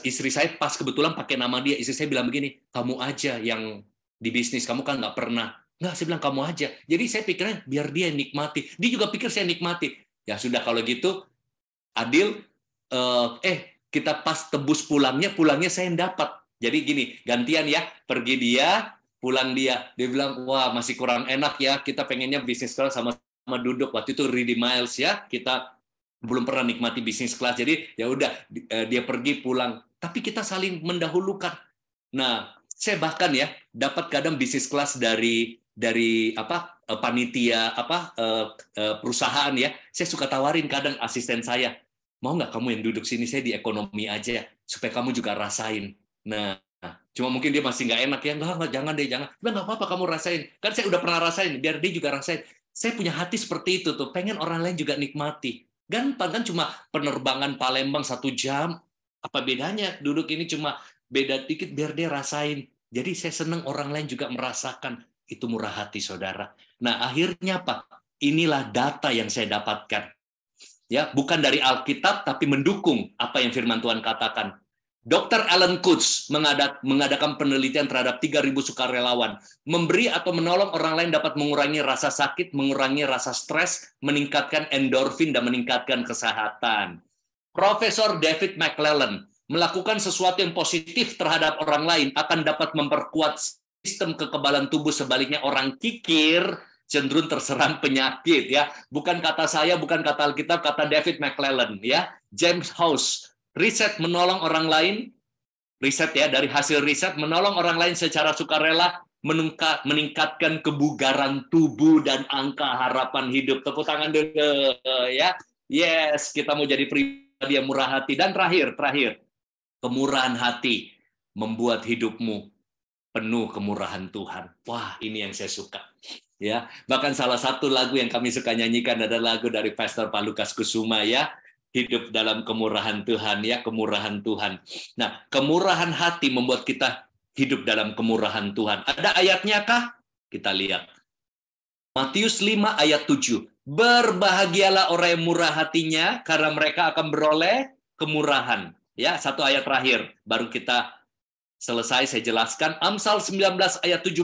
Istri saya pas kebetulan pakai nama dia. Istri saya bilang begini, kamu aja yang di bisnis, kamu kan nggak pernah. Nggak, saya bilang kamu aja. Jadi saya pikirnya biar dia nikmati. Dia juga pikir saya nikmati. Ya sudah kalau gitu, adil, kita pas tebus pulangnya saya yang dapat. Jadi gini, gantian ya, pergi dia, pulang dia. Dia bilang, wah masih kurang enak ya, kita pengennya bisnis kelas sama-sama duduk. Waktu itu redeem miles ya, kita belum pernah nikmati bisnis kelas. Jadi ya udah, dia pergi pulang. Tapi kita saling mendahulukan. Nah, saya bahkan ya dapat kadang bisnis kelas dari panitia perusahaan ya. Saya suka tawarin kadang asisten saya, mau nggak kamu yang duduk sini, saya di ekonomi aja supaya kamu juga rasain. Nah, cuma mungkin dia masih nggak enak ya, nggak jangan deh jangan. Nggak apa-apa kamu rasain, kan saya udah pernah rasain, biar dia juga rasain. Saya punya hati seperti itu tuh, pengen orang lain juga nikmati. Gampang kan, cuma penerbangan Palembang 1 jam, apa bedanya? Duduk ini cuma beda dikit biar dia rasain. Jadi saya senang orang lain juga merasakan. Itu murah hati, saudara. Nah, akhirnya apa? Inilah data yang saya dapatkan. Ya, bukan dari Alkitab, tapi mendukung apa yang firman Tuhan katakan. Dr. Alan Kutz mengadakan penelitian terhadap 3.000 sukarelawan. Memberi atau menolong orang lain dapat mengurangi rasa sakit, mengurangi rasa stres, meningkatkan endorfin, dan meningkatkan kesehatan. Profesor David McClellan melakukan sesuatu yang positif terhadap orang lain akan dapat memperkuat sistem kekebalan tubuh. Sebaliknya orang kikir cenderung terserang penyakit ya. Bukan kata saya, bukan kata Alkitab, kata David McClellan ya. James House, riset menolong orang lain, riset ya, dari hasil riset menolong orang lain secara sukarela meningkatkan kebugaran tubuh dan angka harapan hidup. Tepuk tangan dulu ya. Yes, kita mau jadi pribadi yang murah hati. Dan terakhir, kemurahan hati membuat hidupmu penuh kemurahan Tuhan. Wah, ini yang saya suka. Ya, bahkan salah satu lagu yang kami suka nyanyikan adalah lagu dari Pastor Pak Lukas Kusuma ya, hidup dalam kemurahan Tuhan ya, kemurahan Tuhan. Nah, kemurahan hati membuat kita hidup dalam kemurahan Tuhan. Ada ayatnya kah? Kita lihat. Matius 5 ayat 7. Berbahagialah orang yang murah hatinya karena mereka akan beroleh kemurahan. Ya, satu ayat terakhir baru kita selesai, saya jelaskan. Amsal 19 ayat 17.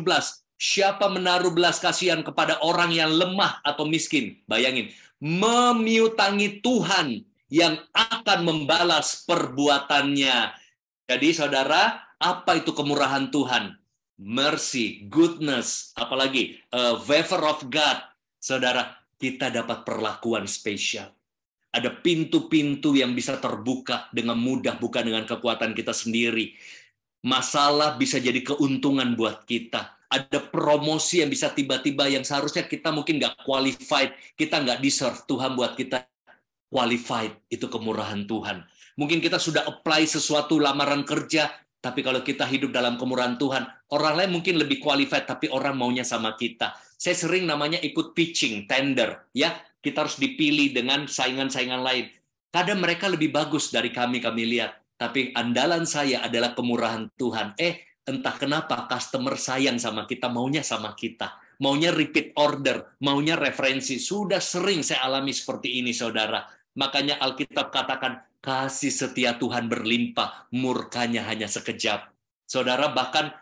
Siapa menaruh belas kasihan kepada orang yang lemah atau miskin? Bayangin, memiutangi Tuhan yang akan membalas perbuatannya. Jadi saudara, apa itu kemurahan Tuhan? Mercy, goodness, apalagi favor of God. Saudara, kita dapat perlakuan spesial. Ada pintu-pintu yang bisa terbuka dengan mudah, bukan dengan kekuatan kita sendiri. Masalah bisa jadi keuntungan buat kita. Ada promosi yang bisa tiba-tiba yang seharusnya kita mungkin nggak qualified, kita nggak deserve. Tuhan buat kita qualified, itu kemurahan Tuhan. Mungkin kita sudah apply sesuatu lamaran kerja, tapi kalau kita hidup dalam kemurahan Tuhan, orang lain mungkin lebih qualified, tapi orang maunya sama kita. Saya sering namanya ikut pitching, tender, ya. Kita harus dipilih dengan saingan-saingan lain. Kadang mereka lebih bagus dari kami lihat. Tapi andalan saya adalah kemurahan Tuhan. Entah kenapa customer sayang sama kita, maunya sama kita. Maunya repeat order, maunya referensi. Sudah sering saya alami seperti ini, saudara. Makanya Alkitab katakan, kasih setia Tuhan berlimpah, murkanya hanya sekejap. Saudara, bahkan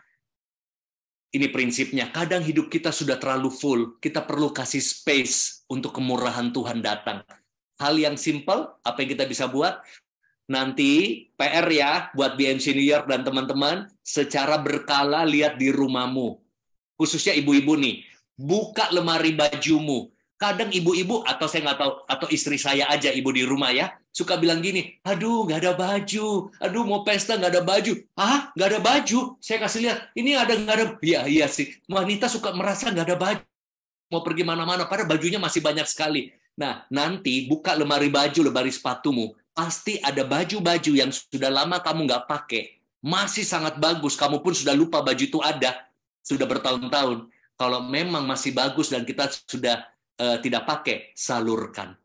ini prinsipnya, kadang hidup kita sudah terlalu full, kita perlu kasih space untuk kemurahan Tuhan datang. Hal yang simple, apa yang kita bisa buat? Nanti PR ya, buat BMC New York dan teman-teman, secara berkala lihat di rumahmu. Khususnya ibu-ibu nih, buka lemari bajumu. Kadang ibu-ibu, atau saya nggak tahu, atau istri saya aja, ibu di rumah ya, suka bilang gini, aduh nggak ada baju, aduh mau pesta nggak ada baju. Ah, nggak ada baju? Saya kasih lihat, ini ada nggak ada? Iya sih, wanita suka merasa nggak ada baju, mau pergi mana-mana, padahal bajunya masih banyak sekali. Nah, nanti buka lemari baju, lemari sepatumu, pasti ada baju-baju yang sudah lama kamu nggak pakai, masih sangat bagus, kamu pun sudah lupa baju itu ada, sudah bertahun-tahun. Kalau memang masih bagus dan kita sudah tidak pakai, salurkan.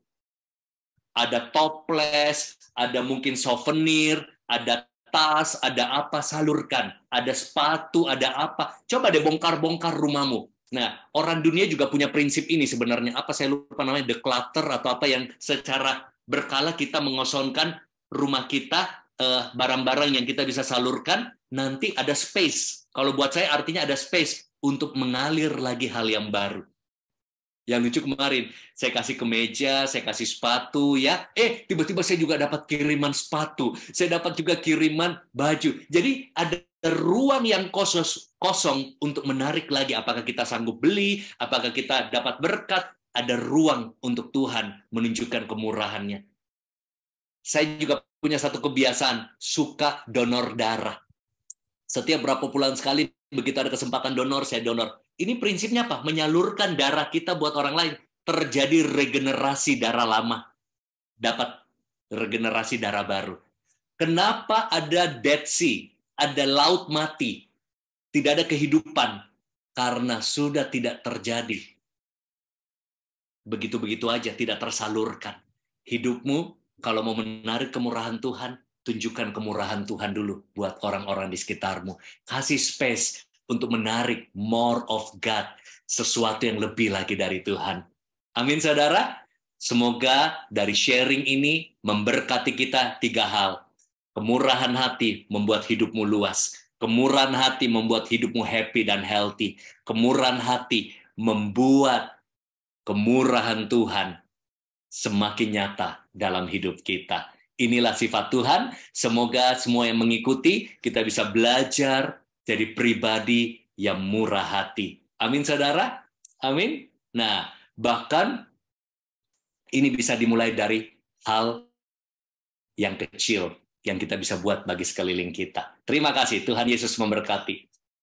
Ada toples, ada mungkin souvenir, ada tas, ada apa, salurkan. Ada sepatu, ada apa. Coba deh bongkar-bongkar rumahmu. Nah, orang dunia juga punya prinsip ini sebenarnya. Apa saya lupa namanya, declutter atau apa yang secara berkala kita mengosongkan rumah kita, barang-barang yang kita bisa salurkan, nanti ada space. Kalau buat saya artinya ada space untuk mengalir lagi hal yang baru. Yang lucu kemarin, saya kasih kemeja, saya kasih sepatu, ya. Tiba-tiba saya juga dapat kiriman sepatu. Saya dapat juga kiriman baju. Jadi ada ruang yang kosong untuk menarik lagi. Apakah kita sanggup beli? Apakah kita dapat berkat? Ada ruang untuk Tuhan menunjukkan kemurahannya. Saya juga punya satu kebiasaan, suka donor darah. Setiap berapa bulan sekali, begitu ada kesempatan donor, saya donor. Ini prinsipnya apa? Menyalurkan darah kita buat orang lain. Terjadi regenerasi darah lama. Dapat regenerasi darah baru. Kenapa ada Dead Sea? Ada laut mati. Tidak ada kehidupan. Karena sudah tidak terjadi. Begitu-begitu aja, tidak tersalurkan. Hidupmu, kalau mau menarik kemurahan Tuhan, tunjukkan kemurahan Tuhan dulu buat orang-orang di sekitarmu. Kasih space untuk menarik more of God, sesuatu yang lebih lagi dari Tuhan. Amin, saudara. Semoga dari sharing ini memberkati kita 3 hal. Kemurahan hati membuat hidupmu luas. Kemurahan hati membuat hidupmu happy dan healthy. Kemurahan hati membuat kemurahan Tuhan semakin nyata dalam hidup kita. Inilah sifat Tuhan. Semoga semua yang mengikuti, kita bisa belajar jadi pribadi yang murah hati. Amin, saudara? Amin. Nah, bahkan ini bisa dimulai dari hal yang kecil yang kita bisa buat bagi sekeliling kita. Terima kasih. Tuhan Yesus memberkati.